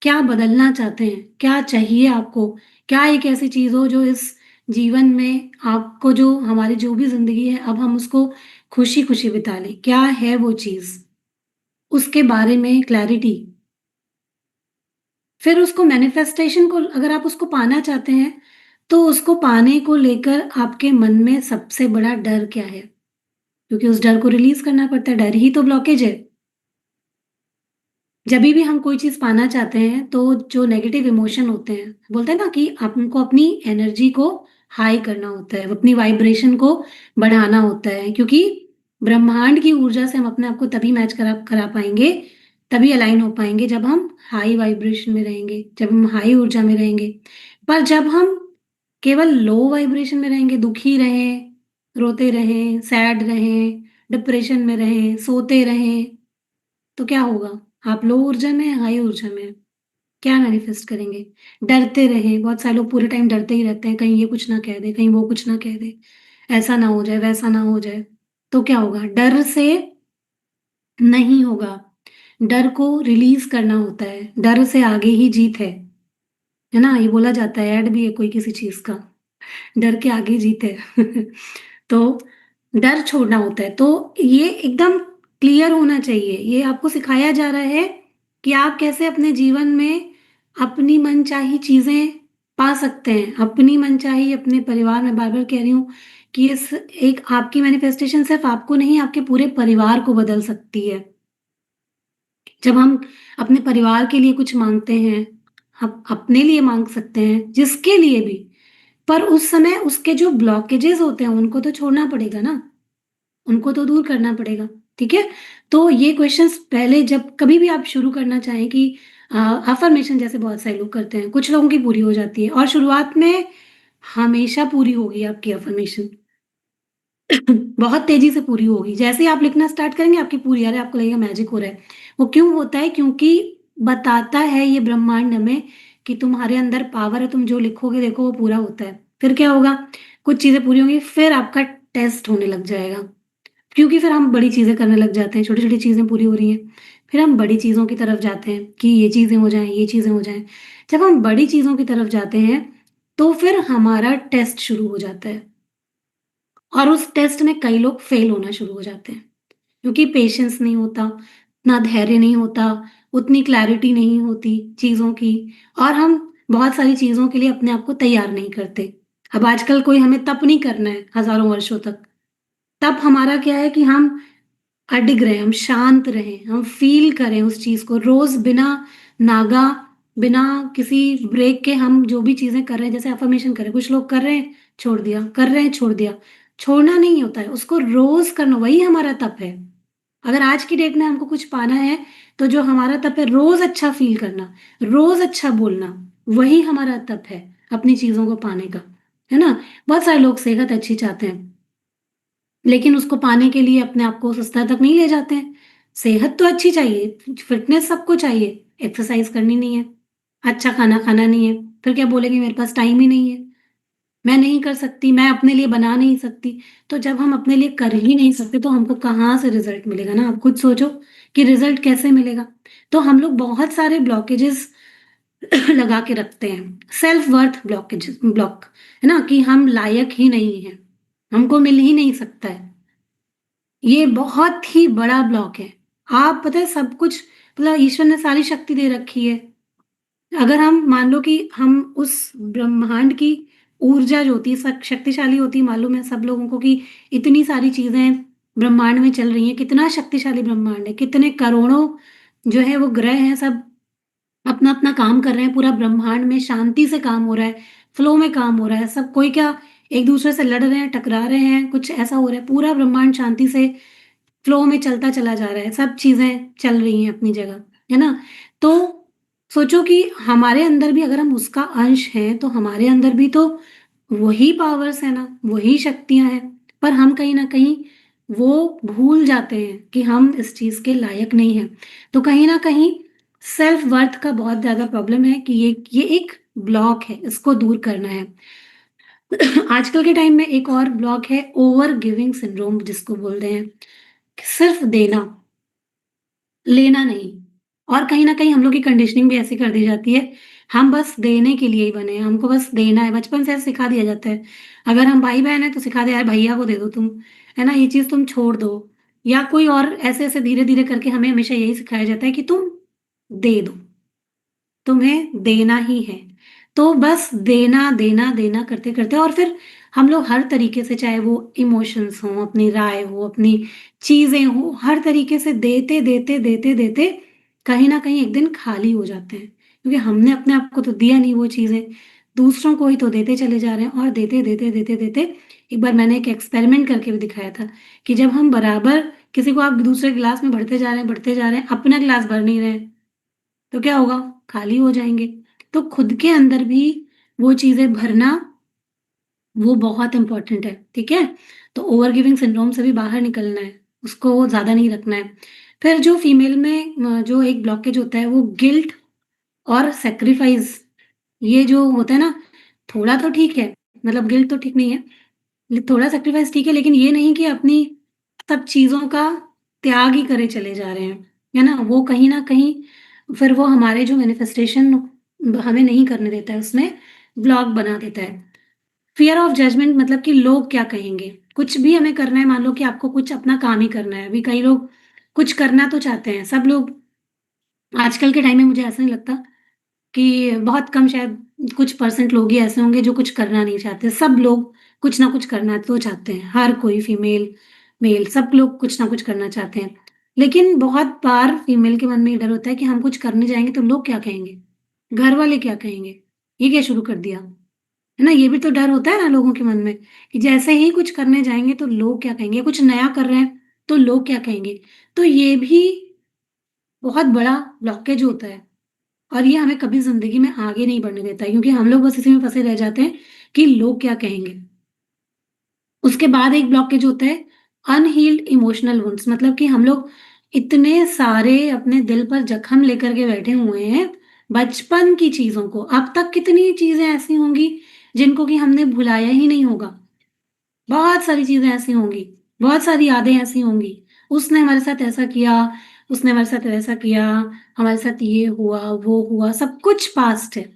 क्या बदलना चाहते हैं? क्या चाहिए आपको? क्या एक ऐसी चीज़ हो जो इस जीवन में आपको, जो हमारी जो भी ज़िंदगी है, अब हम उसको खुशी-खुशी बिता लें। क्या है वो चीज़? उसके बारे में क्लैरिटी। फिर उसको मैनिफेस्टेशन को, अगर आप उसको पाना चाहते हैं, तो उसको पाने को लेकर आपके मन में सबसे बड़ा डर क्या है? क्योंकि उस डर को रिलीज़ करना पड़ता है, डर ही तो ब्लॉकेज है। जभी भी हम कोई चीज़ पाना चाहते हैं, तो जो नेगेटिव इमोशन होते हैं, बोलते हैं ना कि आपको अपनी एनर्जी को हाई करना होता है, अपनी वाइब्रेशन को बढ़ाना होता है, क्योंकि ब्रह्मांड की ऊर्जा से हम अपने आप को तभी मैच करा करा पाएँगे, तभी अलाइन हो पाएँगे, जब हम हाई वाइब्रेशन में रहेंगे, जब हम हाई ऊर्जा में रहेंगे। पर जब हम केवल लो वाइब्रेशन में रहेंगे, दुखी रहें, रोते रहें, सैड रहें, डिप्रेशन में रहें, सोते रहें, तो क्या होगा? आप लो ऊर्जा में हैं, हाई ऊर्जा में हैं, क्या मैनिफेस्ट करेंगे? डरते रहें, बहुत सारे लोग पूरे टाइम डरते ही रहते हैं, कहीं ये कुछ ना कह दे, कहीं वो कुछ ना कह दे, ऐसा ना हो जाए, वैसा ना हो जाए, तो क्या होगा? डर से नहीं होगा, डर को रिलीज़ करना होता है, डर से आगे ही जीत है ना? ये बोला जाता है, ऐड भी है कोई किसी चीज़ का, डर के आगे जीत है। तो डर छोड़ना होता है, तो ये एकदम क्लियर होना चाहिए। ये आपको सिखाया जा रहा है कि आप कैसे अपने जीवन में अपनी मनचाही चीज़ें पा सकते हैं। अपनी मनचाही अपने परिवार में, बार-बार कह रही हूँ कि इस एक आपकी मैनिफेस्टेशन सिर्फ़ आपको नहीं, आपके पूरे परिवार को बदल सकती है। जब हम अपने परिवार के लिए कुछ माँगते हैं, हम अपने लिए माँग सकते हैं, जिसके लिए भी, पर उस समय उसके जो ब्लॉकेजेज़ होते हैं, उनको तो छोड़ना पड़ेगा ना। उनको तो दूर करना पड़ेगा, ठीक है? तो ये क्वेश्चंस पहले, जब कभी भी आप शुरू करना चाहें कि अफ़र्मेशन जैसे बहुत सारे लोग करते हैं, कुछ लोगों की पूरी हो जाती है और शुरुआत में हमेशा पूरी होगी आपकी अफ़र्मेशन। बहुत तेज़ी से पूरी होगी। जैसे ही आप लिखना स्टार्ट करेंगे, आपकी पूरी, अरे आपको लगेगा मैजिक हो रहा है। वो क्यों होता है? क्योंकि बताता है ये ब्रह्मांड हमें कि तुम्हारे अंदर पावर है, तुम जो लिखोगे देखो वो पूरा होता है। फिर क्या होगा? कुछ चीज़ें पूरी होंगी, फिर आपका टेस्ट होने लग जाएगा। क्योंकि फिर हम बड़ी चीज़ें करने लग जाते हैं, छोटी-छोटी चीज़ें पूरी हो रही हैं, फिर हम बड़ी चीज़ों की तरफ जाते हैं कि ये चीज़ें हो जाएँ, ये चीज़ें हो जाएँ। जब हम बड़ी चीज़ों की तरफ जाते हैं, तो फिर हमारा टेस्ट शुरू हो जाता है और उस टेस्ट में कई लोग फेल होना शुरू हो जाते हैं, क्योंकि पेशेंस नहीं होता, ना धैर्य नहीं होता, उतनी क्लैरिटी नहीं होती चीज़ों की, और हम बहुत सारी चीज़ों के लिए अपने आप को तैयार नहीं करते। अब आजकल कोई हमें तप नहीं करना है हज़ारों वर्षों तक, तप हमारा क्या है कि हम अडिग रहें, हम शांत रहें, हम फ़ील करें उस चीज़ को रोज़, बिना नागा, बिना किसी ब्रेक के हम जो भी चीज़ें कर रहे हैं, जैसे अफ़र्मेशन कर रहे हैं, कुछ लोग कर रहे हैं, छोड़ दिया, कर रहे हैं, छोड़ दिया। छोड़ना नहीं होता है, उसको रोज़ करना, वही हमारा तप है। अगर आज की डेट में हमको कुछ पाना है, तो जो हमारा तप है, रोज़ अच्छा फ़ील करना, रोज़ अच्छा बोलना, वही हमारा तप है, अपनी चीज़ों को पाने का, है ना? बहुत सारे लोग सेहत अच्छी चाहते हैं, लेकिन उसको पाने के लिए अपने आप को उस स्तर तक नहीं ले जाते हैं। सेहत तो अच्छी चाहिए, फिटनेस सबको चाहिए, एक्सरसाइज़ करनी नहीं है, अच्छा खाना खाना नहीं है, फिर क्या बोलेंगे मेरे पास टाइम ही नहीं है, मैं नहीं कर सकती, मैं अपने लिए बना नहीं सकती। तो जब हम अपने लिए कर ही नहीं सकते, तो हमको कहाँ से रिज़ल्ट मिलेगा ना? आप खुद सोचो कि रिज़ल्ट कैसे मिलेगा? तो हम लोग बहुत सारे ब्लॉकेजेज़ लगा के रखते हैं। सेल्फ वर्थ ब्लॉक, है ना? कि हम लायक ही नहीं हैं, हमको मिल ही नहीं सकता है। ये बहुत ही बड़ा ब्लॉक है। आप पता है, सब कुछ, मतलब ईश्वर ने सारी शक्ति दे रखी है। अगर हम मान लो कि हम उस ब्रह्मांड की ऊर्जा जो होती है शक्तिशाली होती है, मालूम है सब लोगों को कि इतनी सारी चीज़ें ब्रह्मांड में चल रही हैं, कितना शक्तिशाली ब्रह्मांड है, कितने करोड़ों जो है वो ग्रह हैं, सब अपना-अपना काम कर रहे हैं, पूरा ब्रह्मांड में शांति से काम हो रहा है, फ्लो में काम हो रहा है, सब कोई क्या एक-दूसरे से लड़ रहे हैं, टकरा रहे हैं, कुछ ऐसा हो रहा है, पूरा ब्रह्मांड शांति से फ्लो में चलता चला जा रहा है, सब चीज़ें चल रही हैं अपनी जगह, है ना? तो सोचो कि हमारे अंदर भी अगर हम उसका अंश हैं, तो हमारे अंदर भी तो वही पावर्स है ना, वही शक्तियाँ हैं, पर हम कहीं न कहीं वो भूल जाते हैं कि हम इस चीज़ के लायक नहीं हैं। तो कहीं न कहीं सेल्फ वर्थ का बहुत ज़्यादा प्रॉब्लम है कि ये एक ब्लॉक है, इसको दूर करना है। आजकल के टाइम में एक और ब्लॉक है ओवर गिविंग सिंड्रोम जिसको बोलते हैं, कि सिर्फ देना, लेना नहीं। और कहीं न कहीं हम लोग की कंडीशनिंग भी ऐसी कर दी जाती है, हम बस देने के लिए ही बने हैं, हमको बस देना है, बचपन से ऐसे सिखा दिया जाता है। अगर हम भाई-बहन हैं तो सिखा दिया, "यार भैया को दे दो तुम, है ना? ये चीज़ तुम छोड़ दो।" या कोई और ऐसे-ऐसे धीरे-धीरे करके हमें हमेशा यही सिखाया जाता है कि तुम दे दो। तुम्हें देना ही है। तो बस देना, देना, देना करते-करते और फिर हम लोग हर तरीके से चाहे वो इमोशंस हों, अपनी राय हो, अपनी चीज़ें हों, हर तरीके से देते, देते, देते, देते कहीं न कहीं एक दिन खाली हो जाते हैं। क्योंकि हमने अपने आप को तो दिया नहीं वो चीज़ें, दूसरों को ही तो देते चले जा रहे हैं और देते, देते, देते, देते एक बार मैंने एक एक्सपेरिमेंट करके भी दिखाया था कि जब हम बराबर किसी को आप दूसरे गिलास में बढ़ते जा रहे हैं, अपना गिलास भर नहीं रहे हैं, तो क्या होगा? खाली हो जाएँगे। तो खुद के अंदर भी वो चीज़ें भरना, वो बहुत इम्पोर्टेंट है, ठीक है? तो ओवर गिविंग सिंड्रोम से भी बाहर निकलना है, उसको ज़्यादा नहीं रखना है। फिर जो फीमेल में जो एक ब्लॉकेज होता है वो गिल्ट और सैक्रिफाइस, ये जो होता है ना, थोड़ा तो ठीक है, मतलब गिल्ट तो ठीक नहीं है, थोड़ा सैक्रिफाइस ठीक है, लेकिन ये नहीं कि अपनी सब चीज़ों का त्याग ही करे चले जा रहे हैं, है ना? वो कहीं न कहीं फिर वो हमारे जो मैनिफेस्टेशन हमें नहीं करने देता है, उसमें ब्लॉक बना देता है। फ़ियर ऑफ जजमेंट मतलब कि लोग क्या कहेंगे? कुछ भी हमें करना है, मान लो कि आपको कुछ अपना काम ही करना है, अभी कई लोग कुछ करना तो चाहते हैं, सब लोग आजकल के टाइम में मुझे ऐसा नहीं लगता कि बहुत कम, शायद कुछ परसेंट लोग ही ऐसे होंगे जो कुछ करना नहीं चाहते। सब लोग कुछ ना कुछ करना तो चाहते हैं। हर कोई फीमेल, मेल सब लोग कुछ ना कुछ करना चाहते हैं। लेकिन बहुत बार फीमेल के मन में ये डर होता है कि हम कुछ करने जाएँगे तो लोग क्या कहेंगे? घर वाले क्या कहेंगे? ये क्या शुरू कर दिया? है ना? ये भी तो डर होता है ना लोगों के मन में कि जैसे ही कुछ करने जाएँगे तो लोग क्या कहेंगे? कुछ नया कर रहे हैं तो लोग क्या कहेंगे? तो ये भी बहुत बड़ा ब्लॉकेज होता है। और ये हमें कभी ज़िंदगी में आगे नहीं बढ़ने देता है क्योंकि हम लोग बस इसी में फँसे रह जाते हैं कि लोग क्या कहेंगे। उसके बाद एक ब्लॉकेज होता है अनहील्ड इमोशनल वुंड्स, मतलब कि हम लोग इतने सारे अपने दिल पर जख्म लेकर के बैठे हुए हैं, बचपन की चीज़ों को। अब तक कितनी चीज़ें ऐसी होंगी जिनको कि हमने भुलाया ही नहीं होगा। बहुत सारी चीज़ें ऐसी होंगी, बहुत सारी यादें ऐसी होंगी। उसने हमारे साथ ऐसा किया, उसने हमारे साथ वैसा किया, हमारे साथ ये हुआ, वो हुआ, सब कुछ पास्ट है।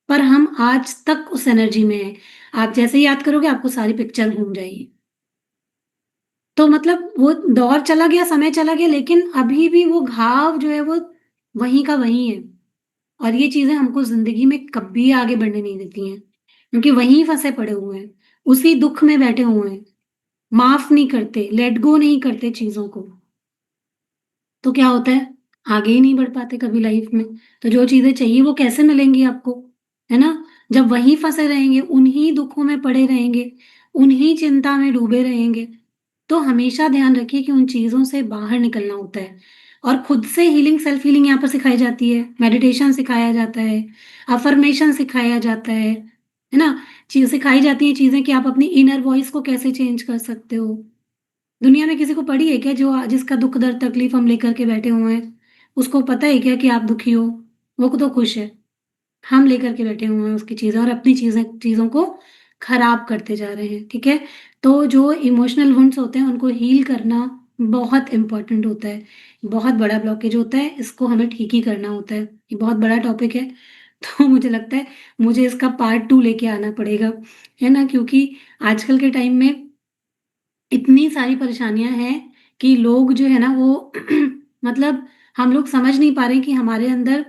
पर हम आज तक उस एनर्जी में हैं। आप जैसे ही याद करोगे आपको सारी पिक्चर घूम जाएगी। तो मतलब वो दौर चला गया, समय चला गया, लेकिन अभी भी वो घाव जो है वो वहीं का वहीं है। और ये चीज़ें हमको ज़िंदगी में कभी आगे बढ़ने नहीं देती हैं, क्योंकि वहीं फँसे पड़े हुए हैं, उसी दुःख में बैठे हुए हैं, माफ़ नहीं करते, लेट गो नहीं करते चीज़ों को। तो क्या होता है? आगे ही नहीं बढ़ पाते कभी लाइफ में। तो जो चीज़ें चाहिए वो कैसे मिलेंगी आपको? है ना? जब वहीं फँसे रहेंगे, उन्हीं दुखों में पड़े रहेंगे, उन्हीं चिंता में डूबे रहेंगे, तो हमेशा ध्यान रखिए कि उन चीज़ों से बाहर निकलना होता है। और खुद से हीलिंग, सेल्फ हीलिंग यहाँ पर सिखाई जाती है, मेडिटेशन सिखाया जाता है, अफ़र्मेशन सिखाया जाता है ना? चीज़ सिखाई जाती हैं चीज़ें कि आप अपनी इनर वॉइस को कैसे चेंज कर सकते हो। दुनिया में किसी को पड़ी है क्या जो जिसका दुःख दर्द तकलीफ हम लेकर के बैठे हुए हैं? उसको पता है क्या कि आप दुखी हो? वो तो खुश है। हम लेकर के बैठे हुए हैं उसकी चीज़ें और अपनी चीज़ों को खराब करते जा रहे हैं, ठीक है? तो जो इमोशनल वुंड्स होते हैं उनको हील करना बहुत इम्पोर्टेंट होता है। बहुत बड़ा ब्लॉकेज होता है, इसको हमें ठीक ही करना होता है। ये बहुत बड़ा टॉपिक है, तो मुझे लगता है मुझे इसका पार्ट 2 लेके आना पड़ेगा, है ना? क्योंकि आजकल के टाइम में इतनी सारी परेशानियाँ हैं कि लोग जो है ना वो मतलब हम लोग समझ नहीं पा रहे हैं कि हमारे अंदर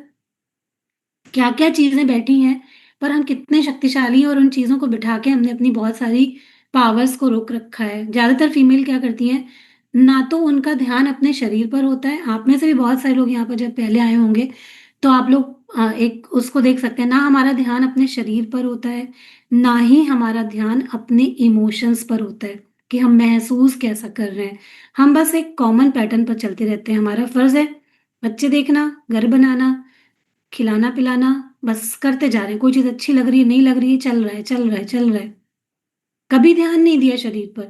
क्या-क्या चीज़ें बैठी हैं, पर हम कितने शक्तिशाली हैं और उन चीज़ों को बिठा के हमने अपनी बहुत सारी पावर्स को रोक रखा है। ज़्यादातर फीमेल क्या करती हैं, ना तो उनका ध्यान अपने शरीर पर होता है, आप में से भी बहुत सारे लोग यहाँ पर जब पहले आए होंगे, तो आप लोग एक उसको देख सकते हैं, ना हमारा ध्यान अपने शरीर पर होता है, ना ही हमारा ध्यान अपने इमोशंस पर होता है, कि हम महसूस कैसा कर रहे हैं। हम बस एक कॉमन पैटर्न पर चलते रहते हैं, हमारा फ़र्ज़ है बच्चे देखना, घर बनाना, खिलाना-पिलाना, बस करते जा रहे हैं। कोई चीज़ अच्छी लग रही है, नहीं लग रही है, चल रहा है, चल रहा है, चल रहा है। कभी ध्यान नहीं दिया शरीर पर।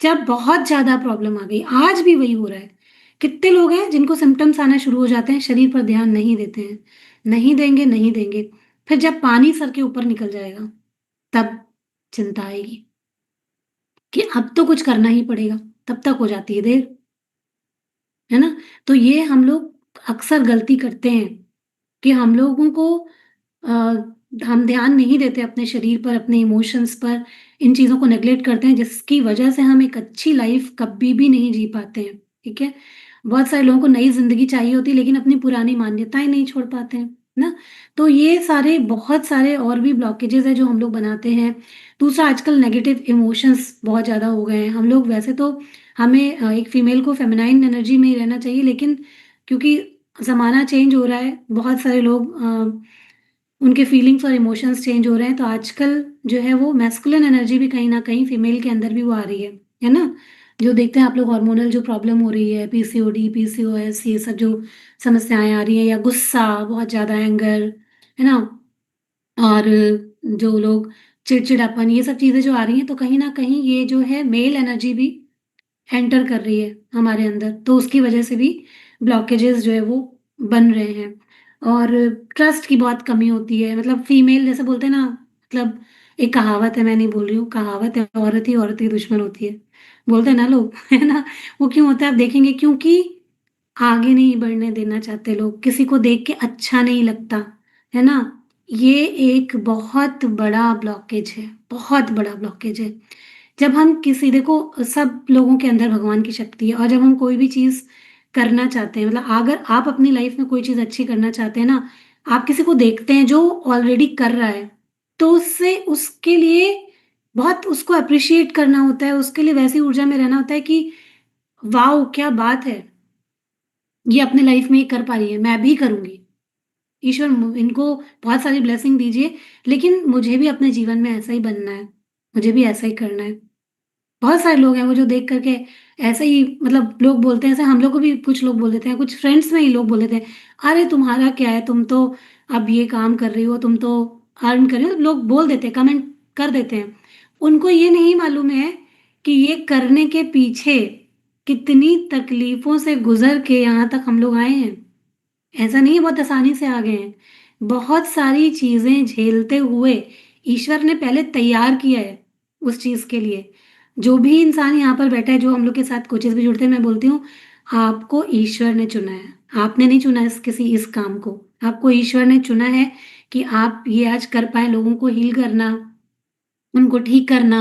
जब बहुत ज़्यादा प्रॉब्लम आ गई, आज भी वही हो रहा है कितने लोग हैं जिनको सिम्पटम्स आना शुरू हो जाते हैं, शरीर पर ध्यान नहीं देते हैं। नहीं देंगे, नहीं देंगे। फिर जब पानी सर के ऊपर निकल जाएगा, तब चिंता आएगी कि अब तो कुछ करना ही पड़ेगा, तब तक हो जाती है देर, है ना? तो ये हम लोग अक्सर गलती करते हैं कि हम लोगों को अ, हम ध्यान नहीं देते अपने शरीर पर, अपने इमोशंस पर, इन चीज़ों को नेगलेक्ट करते हैं जिसकी वजह से हम एक अच्छी लाइफ़ कभी भी नहीं जी पाते हैं, ठीक है? बहुत सारे लोगों को नई ज़िंदगी चाहिए होती है लेकिन अपनी पुरानी मान्यताएँ नहीं छोड़ पाते हैं, ना? तो ये सारे बहुत सारे और भी ब्लॉकेजेज़ हैं जो हम लोग बनाते हैं। दूसरा आजकल नेगेटिव इमोशंस बहुत ज़्यादा हो गए हैं। हम लोग वैसे तो हमें एक फीमेल को फेमिनाइन एनर्जी में ही रहना चाहिए लेकिन क्योंकि ज़माना चेंज हो रहा है, बहुत सारे लोग उनके फीलिंग्स और इमोशंस चेंज हो रहे हैं, तो आजकल जो है वो मैस्कुलिन एनर्जी भी कहीं न कहीं फीमेल के अंदर भी वो आ रही है ना? जो देखते हैं आप लोग हार्मोनल जो प्रॉब्लम हो रही है, पीसीओडी, पीसीओएस ये सब जो समस्याएँ आ रही हैं या गुस्सा, बहुत ज़्यादा एंगर, है ना? और जो लोग चिड़चिड़ापन ये सब चीज़ें जो आ रही हैं, तो कहीं न कहीं ये जो है मेल एनर्जी भी एंटर कर रही है हमारे अंदर, तो उसकी वजह से भी ब्लॉकेजेज़ जो है वो बन रहे हैं। और ट्रस्ट की बहुत कमी होती है, मतलब फीमेल जैसे बोलते हैं ना, मतलब एक कहावत है, मैं नहीं बोल रही हूँ, कहावत है औरत ही औरत की दुश्मन होती है। बोलते हैं ना लोग, है ना? वो क्यों होता है आप देखेंगे क्योंकि आगे नहीं बढ़ने देना चाहते लोग, किसी को देख के अच्छा नहीं लगता, है ना? ये एक बहुत बड़ा ब्लॉकेज है, बहुत बड़ा ब्लॉकेज है। जब हम किसी देखो सब लोगों के अंदर भगवान की शक्ति है और जब हम कोई भी चीज़ करना चाहते हैं मतलब अगर आप अपनी लाइफ में कोई चीज़ अच्छी करना चाहते हैं ना, आप किसी को देखते हैं जो ऑलरेडी कर रहा है, तो उससे उसके लिए बहुत उसको एप्रिशिएट करना होता है, उसके लिए वैसी ऊर्जा में रहना होता है कि वॉव! क्या बात है! ये अपने लाइफ में ये कर पा रही है, मैं भी करूँगी। ईश्वर इनको बहुत सारी ब्लेसिंग दीजिए, लेकिन मुझे भी अपने जीवन में ऐसा ही बनना है, मुझे भी ऐसा ही करना है। बहुत सारे लोग हैं वो जो देख कर के ऐसे ही मतलब लोग बोलते हैं ऐसे हम लोग को भी कुछ लोग बोल देते हैं, कुछ फ्रेंड्स में ही लोग बोल देते हैं, "अरे! तुम्हारा क्या है, तुम तो अब ये काम कर रही हो, तुम तो अर्न कर रही हो।" लोग बोल देते हैं, कमेंट कर देते हैं। उनको ये नहीं मालूम है कि ये करने के पीछे कितनी तकलीफ़ों से गुज़र के यहाँ तक हम लोग आए हैं। ऐसा नहीं है बहुत आसानी से आ गए हैं। बहुत सारी चीज़ें झेलते हुए ईश्वर ने पहले तैयार किया है उस चीज़ के लिए। जो भी इंसान यहाँ पर बैठा है, जो हम लोग के साथ कोचेज़ भी जुड़ते हैं, मैं बोलती हूँ, आपको ईश्वर ने चुना है। आपने नहीं चुना इस काम को। आपको ईश्वर ने चुना है कि आप ये आज कर पाएँ, लोगों को हील करना, उनको ठीक करना,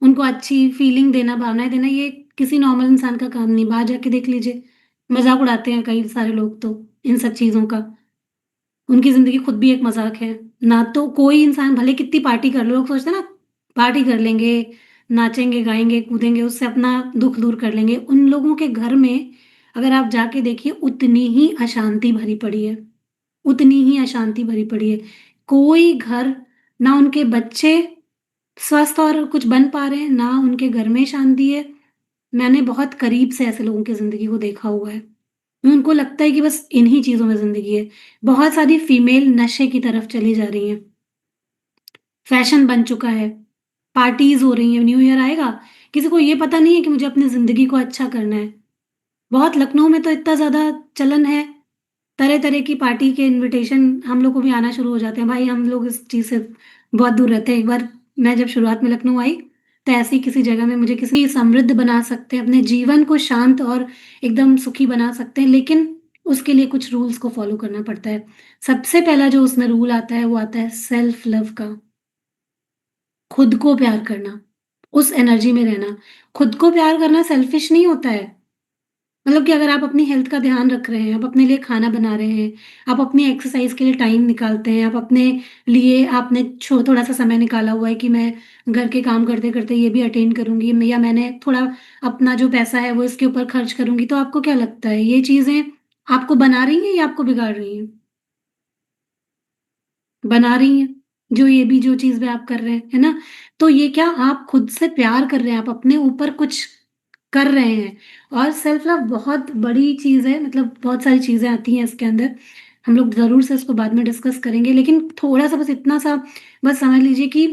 उनको अच्छी फीलिंग देना, भावनाएँ देना, ये किसी नॉर्मल इंसान का काम नहीं। बाहर जाके देख लीजिए, मज़ाक उड़ाते हैं कई सारे लोग तो इन सब चीज़ों का। उनकी ज़िंदगी खुद भी एक मज़ाक है। ना तो कोई इंसान भले कितनी पार्टी कर लो, लोग सोचते हैं ना पार्टी कर लेंगे, नाचेंगे, गाएँगे, कूदेंगे, उससे अपना दुःख दूर कर लेंगे। उन लोगों के घर में अगर आप जाके देखिए उतनी ही अशांति भरी पड़ी है, उतनी ही अशांति भरी पड़ी है। कोई घर ना उनके बच्चे स्वस्थ और कुछ बन पा रहे हैं, ना उनके घर में शांति है। मैंने बहुत करीब से ऐसे लोगों की ज़िंदगी को देखा हुआ है। उनको लगता है कि बस इन्हीं चीज़ों में ज़िंदगी है। बहुत सारी फीमेल नशे की तरफ चली जा रही हैं। फैशन बन चुका है। पार्टीज़ हो रही हैं, न्यू ईयर आएगा, किसी को ये पता नहीं है कि मुझे अपनी ज़िंदगी को अच्छा करना है। बहुत लखनऊ में तो इतना ज़्यादा चलन है, तरह-तरह की पार्टी के इन्विटेशन हम लोग को भी आना शुरू हो जाते हैं। भाई हम लोग इस चीज़ से बहुत दूर रहते हैं। एक बार मैं जब शुरुआत में लखनऊ आई, तो ऐसी किसी जगह में मुझे किसी समृद्ध बना सकते हैं, अपने जीवन को शांत और एकदम सुखी बना सकते हैं, लेकिन उसके लिए कुछ रूल्स को फ़ॉलो करना पड़ता है। सबसे पहला जो उसमें रूल आता है, वो आता है सेल्फ लव का। खुद को प्यार करना, उस एनर्जी में रहना। खुद को प्यार करना सेल्फिश नहीं होता है। मतलब कि अगर आप अपनी हेल्थ का ध्यान रख रहे हैं, आप अपने लिए खाना बना रहे हैं, आप अपनी एक्सरसाइज़ के लिए टाइम निकालते हैं, आप अपने लिए आपने थोड़ा-सा समय निकाला हुआ है कि मैं घर के काम करते-करते ये भी अटेंड करूँगी या मैंने थोड़ा अपना जो पैसा है वो इसके ऊपर खर्च करूँगी, तो आपको क्या लगता है ये चीज़ें आपको बना रही हैं या आपको बिगाड़ रही हैं? बना रही हैं, जो ये भी जो चीज़ भी आप कर रहे हैं, है ना? तो ये क्या आप खुद से प्यार कर रहे हैं, आप अपने ऊपर कुछ कर रहे हैं और सेल्फ लव बहुत बड़ी चीज़ है, मतलब बहुत सारी चीज़ें आती हैं इसके अंदर। हम लोग ज़रूर से इसको बाद में डिस्कस करेंगे, लेकिन थोड़ा-सा बस इतना सा बस समझ लीजिए कि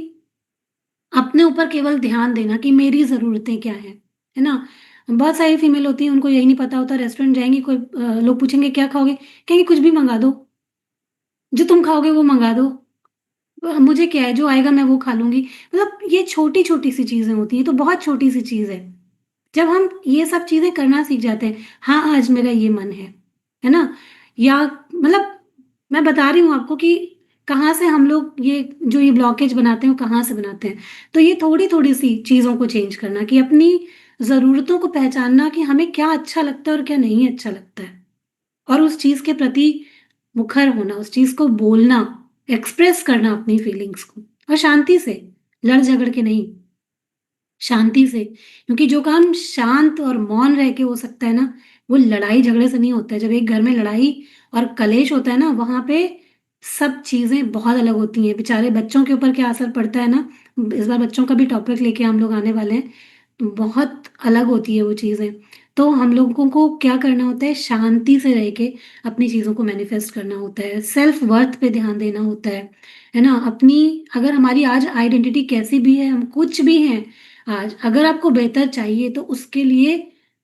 अपने ऊपर केवल ध्यान देना कि मेरी ज़रूरतें क्या हैं, है ना? बहुत सारी फीमेल होती हैं, उनको यही नहीं पता होता, रेस्टोरेंट जाएँगी, कोई लोग पूछेंगे क्या खाओगे? कहेंगी कुछ भी मँगा दो, जो तुम खाओगे वो मँगा दो। मुझे क्या है, जो आएगा मैं वो खा लूँगी। मतलब ये छोटी-छोटी सी चीज़ें होती हैं, तो बहुत छोटी-सी चीज़ है। जब हम ये सब चीज़ें करना सीख जाते हैं, हाँ, आज मेरा ये मन है ना? या मतलब मैं बता रही हूँ आपको कि कहाँ से हम लोग ये ब्लॉकेज बनाते हैं, वो कहाँ से बनाते हैं। तो ये थोड़ी-थोड़ी सी चीज़ों को चेंज करना कि अपनी ज़रूरतों को पहचानना कि हमें क्या अच्छा लगता है और क्या नहीं अच्छा लगता है। और उस चीज़ के प्रति मुखर होना, उस चीज़ को बोलना, एक्सप्रेस करना अपनी फीलिंग्स को और शांति से, लड़-झगड़ के नहीं। शांति से, क्योंकि जो काम शांत और मौन रह के हो सकता है ना, वो लड़ाई झगड़े से नहीं होता है। जब एक घर में लड़ाई और कलेश होता है ना, वहाँ पे सब चीज़ें बहुत अलग होती हैं। बेचारे बच्चों के ऊपर क्या असर पड़ता है ना, इस बार बच्चों का भी टॉपिक लेके हम लोग आने वाले हैं, तो बहुत अलग होती है वो चीज़ें। तो हम लोगों को क्या करना होता है, शांति से रह के अपनी चीज़ों को मैनिफेस्ट करना होता है, सेल्फ वर्थ पे ध्यान देना होता है ना? अपनी अगर हमारी आज आइडेंटिटी कैसी भी है, हम कुछ भी हैं आज, अगर आपको बेहतर चाहिए तो उसके लिए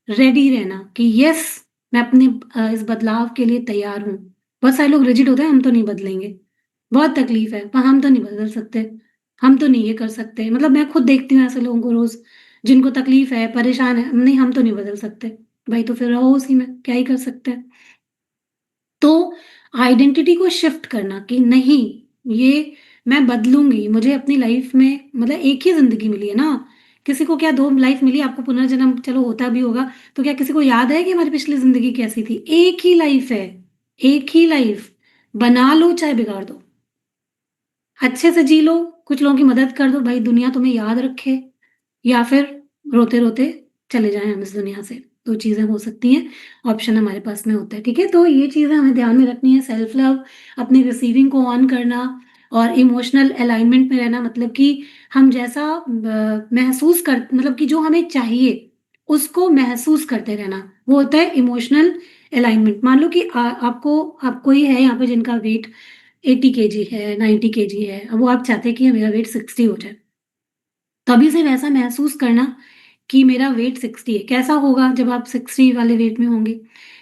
रेडी रहना कि यस मैं अपने इस बदलाव के लिए तैयार हूँ। बहुत सारे लोग रिजिड होते हैं, हम तो नहीं बदलेंगे, बहुत तकलीफ है, पर हम तो नहीं बदल सकते, हम तो नहीं ये कर सकते। मतलब मैं खुद देखती हूँ ऐसे लोगों को रोज़, जिनको तकलीफ है, परेशान है, नहीं हम तो नहीं बदल सकते। भाई तो फिर रहो उसी में, क्या ही कर सकते हैं। तो आइडेंटिटी को शिफ्ट करना कि नहीं, ये मैं बदलूँगी, मुझे अपनी लाइफ़ में मतलब एक ही ज़िंदगी मिली है ना, किसी को क्या 2 लाइफ़ मिली, आपको पुनर्जन्म चलो होता भी होगा, तो क्या किसी को याद है कि हमारी पिछली ज़िंदगी कैसी थी? एक ही लाइफ़ है, एक ही लाइफ़, बना लो चाहे बिगाड़ दो। अच्छे से जी लो, कुछ लोगों की मदद कर दो, भाई दुनिया तुम्हें याद रखे या फिर रोते-रोते चले जाएँ हम इस दुनिया से। 2 चीज़ें हो सकती हैं, ऑप्शन हमारे पास में होता है, ठीक है? तो ये चीज़ें हमें ध्यान में रखनी है, सेल्फ लव, अपनी रिसीविंग को ऑन करना और इमोशनल अलाइनमेंट में रहना, मतलब कि हम जैसा महसूस कर मतलब कि जो हमें चाहिए, उसको महसूस करते रहना, वो होता है इमोशनल अलाइनमेंट। मान लो कि आप कोई है यहाँ पे जिनका वेट 80 केजी है, 90 केजी है, अब वो आप चाहते हैं कि मेरा वेट 60 हो जाए। तभी से वैसा महसूस करना कि मेरा वेट 60 है। कैसा होगा जब आप 60 वाले वेट में होंगे?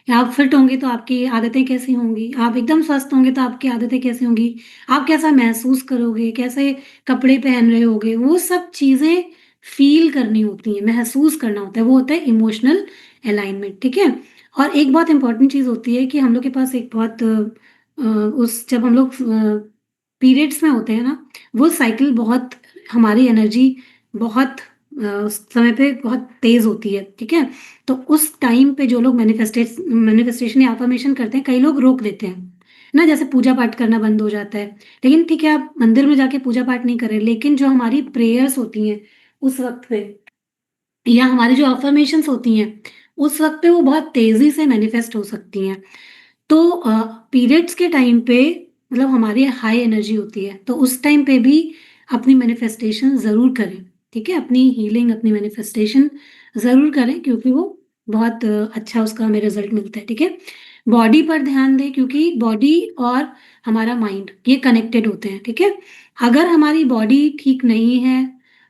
या आप फिट होंगे तो आपकी आदतें कैसी होंगी? आप एकदम स्वस्थ होंगे तो आपकी आदतें कैसी होंगी? आप कैसा महसूस करोगे? कैसे कपड़े पहन रहे होगे? वो सब चीज़ें फ़ील करनी होती हैं, महसूस करना होता है, वो होता है इमोशनल अलाइनमेंट, ठीक है? और एक बहुत इम्पोर्टेंट चीज़ होती है कि हम लोग के पास एक बहुत उस जब हम लोग पीरियड्स में होते हैं ना, वो साइकिल बहुत हमारी एनर्जी बहुत उस समय पे बहुत तेज़ होती है, ठीक है? तो उस टाइम पे जो लोग मैनिफेस्टेशन या अफ़र्मेशन करते हैं, कई लोग रोक देते हैं, ना जैसे पूजा-पाठ करना बंद हो जाता है। लेकिन ठीक है, आप मंदिर में जाके पूजा-पाठ नहीं कर रहे, लेकिन जो हमारी प्रेयर्स होती हैं, उस वक़्त पे या हमारी जो अफ़र्मेशंस होती हैं, उस वक़्त पे वो बहुत तेज़ी से मैनिफेस्ट हो सकती हैं। तो पीरियड्स के टाइम पे मतलब हमारी हाई एनर्जी होती है, तो उस टाइम पे भी अपनी मैनिफेस्टेशन ज़रूर करें, ठीक है? अपनी हीलिंग, अपनी मैनिफेस्टेशन ज़रूर करें क्योंकि वो बहुत अच्छा उसका हमें रिज़ल्ट मिलता है, ठीक है? बॉडी पर ध्यान दें क्योंकि बॉडी और हमारा माइंड ये कनेक्टेड होते हैं, ठीक है? अगर हमारी बॉडी ठीक नहीं है,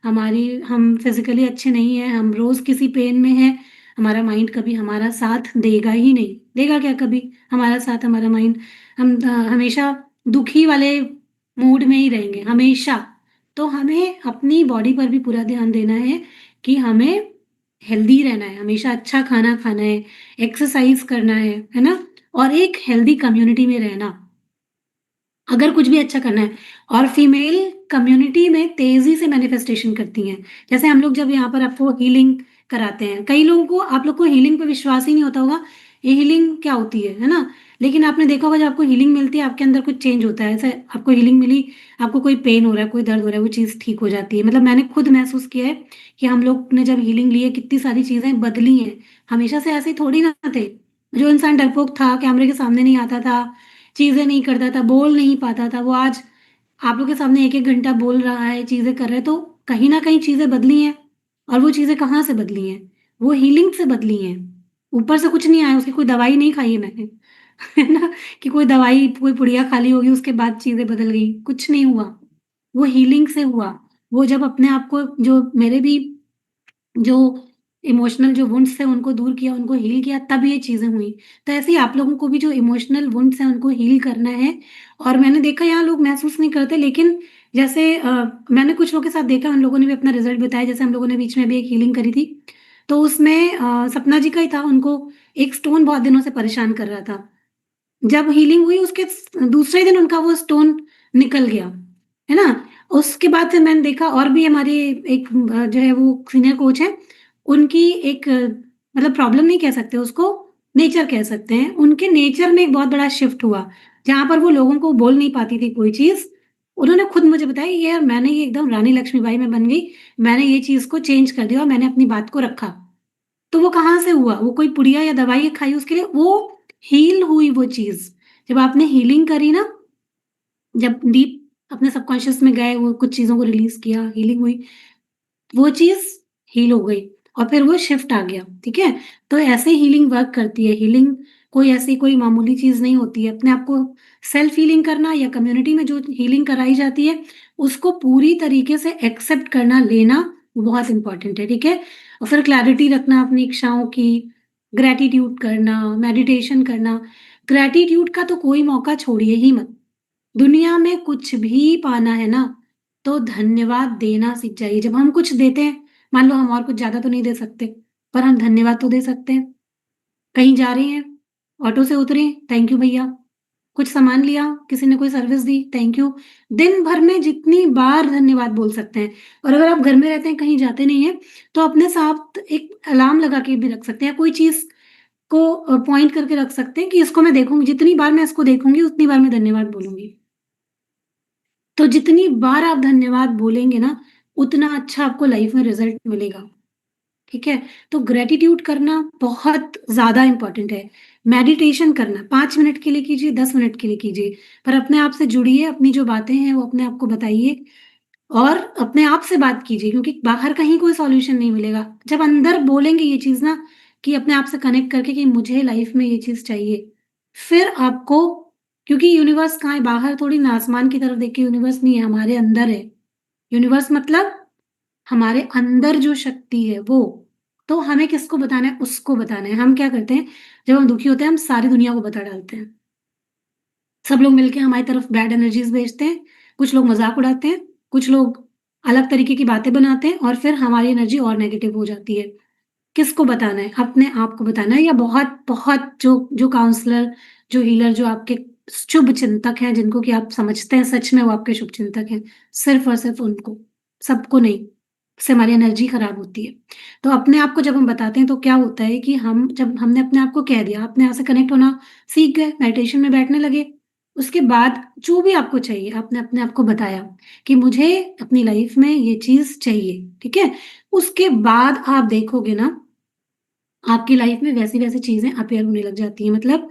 हम फिज़िकली अच्छे नहीं हैं, हम रोज़ किसी पेन में हैं, हमारा माइंड कभी हमारा साथ देगा ही नहीं। देगा क्या कभी हमारा साथ हमारा माइंड? हम हमेशा दुखी वाले मूड में ही रहेंगे, हमेशा। तो हमें अपनी बॉडी पर भी पूरा ध्यान देना है कि हमें हेल्दी रहना है, हमेशा अच्छा खाना खाना है, एक्सरसाइज़ करना है ना? और एक हेल्दी कम्युनिटी में रहना। अगर कुछ भी अच्छा करना है और फीमेल कम्युनिटी में तेज़ी से मैनिफेस्टेशन करती हैं। जैसे हम लोग जब यहाँ पर आपको हीलिंग कराते हैं, कई लोगों को आप लोग को हीलिंग पे विश्वास ही नहीं होता होगा, ये हीलिंग क्या होती है ना? लेकिन आपने देखा होगा जब आपको हीलिंग मिलती है, आपके अंदर कुछ चेंज होता है। ऐसे आपको हीलिंग मिली, आपको कोई पेन हो रहा है, कोई दर्द हो रहा है, वो चीज़ ठीक हो जाती है। मतलब मैंने खुद महसूस किया है कि हम लोग ने जब हीलिंग ली है, कितनी सारी चीज़ें बदली हैं। हमेशा से ऐसे थोड़ी ना थे। जो इंसान डरपोक था, कैमरे के सामने नहीं आता था, चीज़ें नहीं करता था, बोल नहीं पाता था, वो आज आप लोग के सामने 1-1 घंटा बोल रहा है, चीज़ें कर रहा है, तो कहीं न कहीं चीज़ें बदली हैं और वो चीज़ें कहाँ से बदली हैं? वो हीलिंग से बदली हैं। ऊपर से कुछ नहीं आया, उसकी कोई दवाई नहीं खाई है मैंने, है ना? कि कोई दवाई, कोई पुड़िया खा ली होगी, उसके बाद चीज़ें बदल गई, कुछ नहीं हुआ। वो हीलिंग से हुआ। वो जब अपने आप को जो मेरे भी जो इमोशनल जो वुंड्स थे उनको दूर किया, उनको हील किया, तब ये चीज़ें हुई। तो ऐसे ही आप लोगों को भी जो इमोशनल वुंड्स हैं उनको हील करना है। और मैंने देखा यहाँ लोग महसूस नहीं करते, लेकिन जैसे मैंने कुछ लोगों के साथ देखा, उन लोगों ने भी अपना रिज़ल्ट बताया। जैसे हम लोगों ने बीच में भी एक हीलिंग करी थी, तो उसमें सपना जी का ही था, उनको एक स्टोन बहुत दिनों से परेशान कर रहा था। जब हीलिंग हुई उसके दूसरे दिन उनका वो स्टोन निकल गया, है ना? उसके बाद फिर मैंने देखा, और भी हमारे एक जो है वो सीनियर कोच हैं, उनकी एक मतलब प्रॉब्लम नहीं कह सकते उसको, नेचर कह सकते हैं। उनके नेचर में एक बहुत बड़ा शिफ्ट हुआ, जहाँ पर वो लोगों को बोल नहीं पाती थी कोई चीज़। उन्होंने खुद मुझे बताया, "ये यार मैंने ये एकदम रानी लक्ष्मीबाई मैं बन गई, मैंने ये चीज़ को चेंज कर दिया और मैंने अपनी बात को रखा।" तो वो कहाँ से हुआ? वो कोई पुड़िया या दवाई खाई उसके लिए, वो हील हुई वो चीज़। जब आपने हीलिंग करी ना, जब डीप अपने सबकॉन्शियस में गए, वो कुछ चीज़ों को रिलीज़ किया, हीलिंग हुई, वो चीज़ हील हो गई और फिर वो शिफ्ट आ गया, ठीक है? तो ऐसे हीलिंग वर्क करती है। हीलिंग कोई ऐसी कोई मामूली चीज़ नहीं होती है। अपने आप को सेल्फ हीलिंग करना या कम्युनिटी में जो हीलिंग कराई जाती है, उसको पूरी तरीके से एक्सेप्ट करना, लेना, वो बहुत इम्पोर्टेंट है, ठीक है? और फिर क्लैरिटी रखना अपनी इच्छाओं की, ग्रैटिट्यूड करना, मेडिटेशन करना। ग्रैटिट्यूड का तो कोई मौका छोड़िए ही मत। दुनिया में कुछ भी पाना है ना, तो धन्यवाद देना सीख जाइए। जब हम कुछ देते हैं, मान लो हम और कुछ ज़्यादा तो नहीं दे सकते, पर हम धन्यवाद तो दे सकते हैं। कहीं जा रहे हैं, ऑटो से उतरे, थैंक यू भैया। कुछ सामान लिया, किसी ने कोई सर्विस दी, थैंक यू। दिन भर में जितनी बार धन्यवाद बोल सकते हैं। और अगर आप घर में रहते हैं, कहीं जाते नहीं हैं, तो अपने साथ एक अलार्म लगा के भी रख सकते हैं। कोई चीज़ को पॉइंट करके रख सकते हैं कि इसको मैं देखूँगी, जितनी बार मैं इसको देखूँगी, उतनी बार मैं धन्यवाद बोलूँगी। तो जितनी बार आप धन्यवाद बोलेंगे ना, उतना अच्छा आपको लाइफ में रिज़ल्ट मिलेगा, ठीक है? तो ग्रैटिट्यूड करना बहुत ज़्यादा इम्पोर्टेंट है। मेडिटेशन करना 5 मिनट के लिए कीजिए, 10 मिनट के लिए कीजिए, पर अपने आप से जुड़िए, अपनी जो बातें हैं वो अपने आप को बताइए और अपने आप से बात कीजिए, क्योंकि बाहर कहीं कोई सॉल्यूशन नहीं मिलेगा। जब अंदर बोलेंगे ये चीज़ ना, कि अपने आप से कनेक्ट करके कि मुझे लाइफ में ये चीज़ चाहिए, फिर आपको, क्योंकि यूनिवर्स कहाँ है? बाहर थोड़ी ना, आसमान की तरफ देख के यूनिवर्स नहीं है, हमारे अंदर है। यूनिवर्स मतलब हमारे अंदर जो शक्ति है वो। तो हमें किसको बताना है? उसको बताना है। हम क्या करते हैं, जब हम दुखी होते हैं, हम सारी दुनिया को बता डालते हैं। सब लोग मिलके हमारी तरफ बैड एनर्जीज़ भेजते हैं, कुछ लोग मज़ाक उड़ाते हैं, कुछ लोग अलग तरीके की बातें बनाते हैं और फिर हमारी एनर्जी और नेगेटिव हो जाती है। किसको बताना है? अपने आप को बताना है, या बहुत-बहुत जो जो काउंसलर, जो हीलर, जो आपके शुभ चिंतक हैं, जिनको कि आप समझते हैं सच में वो आपके शुभ चिंतक हैं, सिर्फ़ और सिर्फ़ उनको, सबको नहीं। इससे हमारी एनर्जी खराब होती है। तो अपने आप को जब हम बताते हैं तो क्या होता है कि हम, जब हमने अपने आप को कह दिया, अपने आप से कनेक्ट होना सीख गए, मेडिटेशन में बैठने लगे, उसके बाद जो भी आपको चाहिए, आपने अपने आप को बताया कि मुझे अपनी लाइफ़ में ये चीज़ चाहिए, ठीक है? उसके बाद आप देखोगे ना, आपकी लाइफ में वैसी-वैसी चीज़ें अपीयर होने लग जाती हैं। मतलब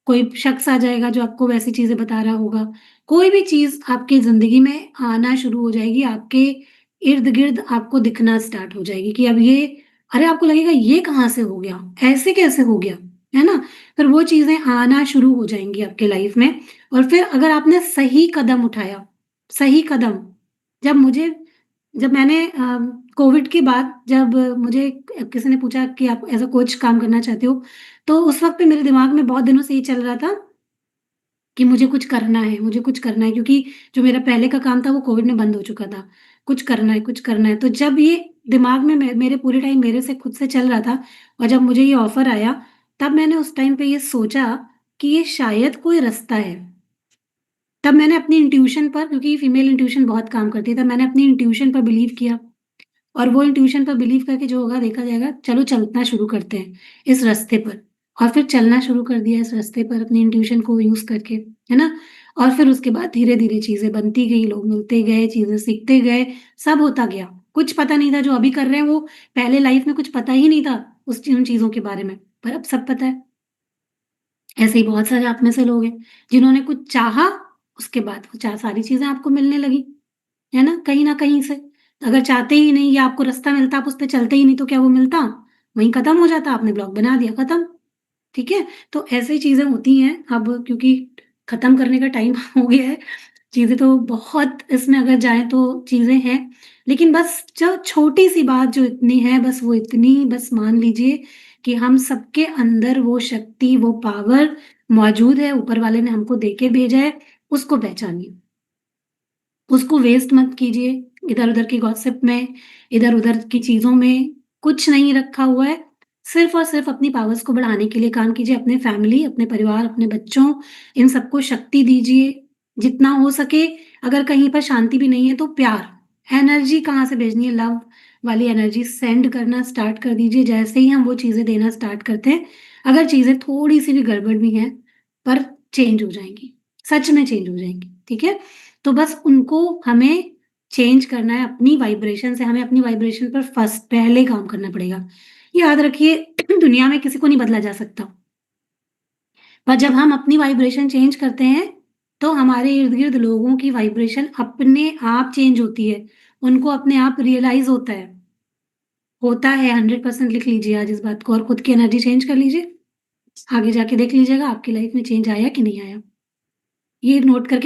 कोई शख्स आ जाएगा जो आपको वैसी चीज़ें बता रहा होगा। कोई भी चीज़ आपकी ज़िंदगी में आना शुरू हो जाएगी, आपके इर्द-गिर्द आपको दिखना स्टार्ट हो जाएगी कि अब ये, अरे आपको लगेगा ये कहाँ से हो गया? ऐसे कैसे हो गया? है ना? फिर वो चीज़ें आना शुरू हो जाएँगी आपके लाइफ में और फिर अगर आपने सही कदम उठाया, सही कदम, जब मुझे जब मैंने कोविड के बाद जब मुझे किसी ने पूछा कि आप एज़ अ कोच काम करना चाहते हो, तो उस वक़्त पे मेरे दिमाग में बहुत दिनों से ये चल रहा था कि मुझे कुछ करना है, मुझे कुछ करना है, क्योंकि जो मेरा पहले का काम था वो कोविड में बंद हो चुका था। कुछ करना है, कुछ करना है। तो जब ये दिमाग में मेरे पूरे टाइम मेरे से खुद से चल रहा था और जब मुझे ये ऑफ़र आया, तब मैंने उस टाइम पे ये सोचा कि ये शायद कोई रास्ता है। तब मैंने अपनी इंट्यूशन पर, क्योंकि फीमेल इंट्यूशन बहुत काम करती है, तब मैंने अपनी इंट्यूशन पर बिलीव किया। और वो इंट्यूशन पर बिलीव करके जो होगा देखा जाएगा, चलो चलना शुरू करते हैं इस रास्ते पर। और फिर चलना शुरू कर दिया इस रास्ते पर अपनी इंट्यूशन को यूज़ करके, है ना? और फिर उसके बाद धीरे-धीरे चीज़ें बनती गई, लोग मिलते गए, चीज़ें सीखते गए, सब होता गया। कुछ पता नहीं था, जो अभी कर रहे हैं वो पहले लाइफ में कुछ पता ही नहीं था उन चीज़ों के बारे में, पर अब सब पता है। ऐसे ही बहुत सारे आप में से लोग हैं, जिन्होंने कुछ चाहा, उसके बाद वो सारी चीज़ें आपको मिलने लगी। है ना? कहीं न कहीं से। अगर चाहते ही नहीं या आपको रास्ता मिलता, आप उस पे चलते ही नहीं, तो क्या वो मिलता? वहीं खत्म हो जाता, आपने ब्लॉक बना दिया, खत्म। ठीक है? तो ऐसी चीज़ें होती हैं अब, क्योंकि खत्म करने का टाइम हो गया है, चीज़ें तो बहुत इसमें अगर जाएँ तो चीज़ें हैं, लेकिन बस जो छोटी-सी बात जो इतनी है, बस वो इतनी बस मान लीजिए कि हम सबके अंदर वो शक्ति, वो पावर मौजूद है, ऊपर वाले ने हमको दे के भेजा है, उसको पहचानिए। उसको वेस्ट मत कीजिए, इधर-उधर की गॉसिप में, इधर-उधर की चीज़ों में, कुछ नहीं रखा हुआ है। सिर्फ़ और सिर्फ़ अपनी पावर्स को बढ़ाने के लिए काम कीजिए, अपने फैमिली, अपने परिवार, अपने बच्चों, इन सबको शक्ति दीजिए, जितना हो सके। अगर कहीं पर शांति भी नहीं है तो प्यार, एनर्जी कहाँ से भेजनी है, लव वाली एनर्जी सेंड करना स्टार्ट कर दीजिए। जैसे ही हम वो चीज़ें देना स्टार्ट करते हैं, अगर चीज़ें थोड़ी-सी भी गड़बड़ भी हैं, पर चेंज हो जाएँगी, सच में चेंज हो जाएँगी, ठीक है? तो बस उनको हमें चेंज करना है अपनी वाइब्रेशन से, हमें अपनी वाइब्रेशन पर फर्स्ट पहले काम करना पड़ेगा। याद रखिए दुनिया में किसी को नहीं बदला जा सकता, पर जब हम अपनी वाइब्रेशन चेंज करते हैं, तो हमारे इर्द-गिर्द लोगों की वाइब्रेशन अपने आप चेंज होती है। उनको अपने आप रियलाइज़ होता है 100% लिख लीजिए आज इस बात को और खुद की एनर्जी चेंज कर लीजिए। आगे जाके देख लीजिएगा आपकी लाइफ में चेंज आया कि नहीं आया। ये नोट करके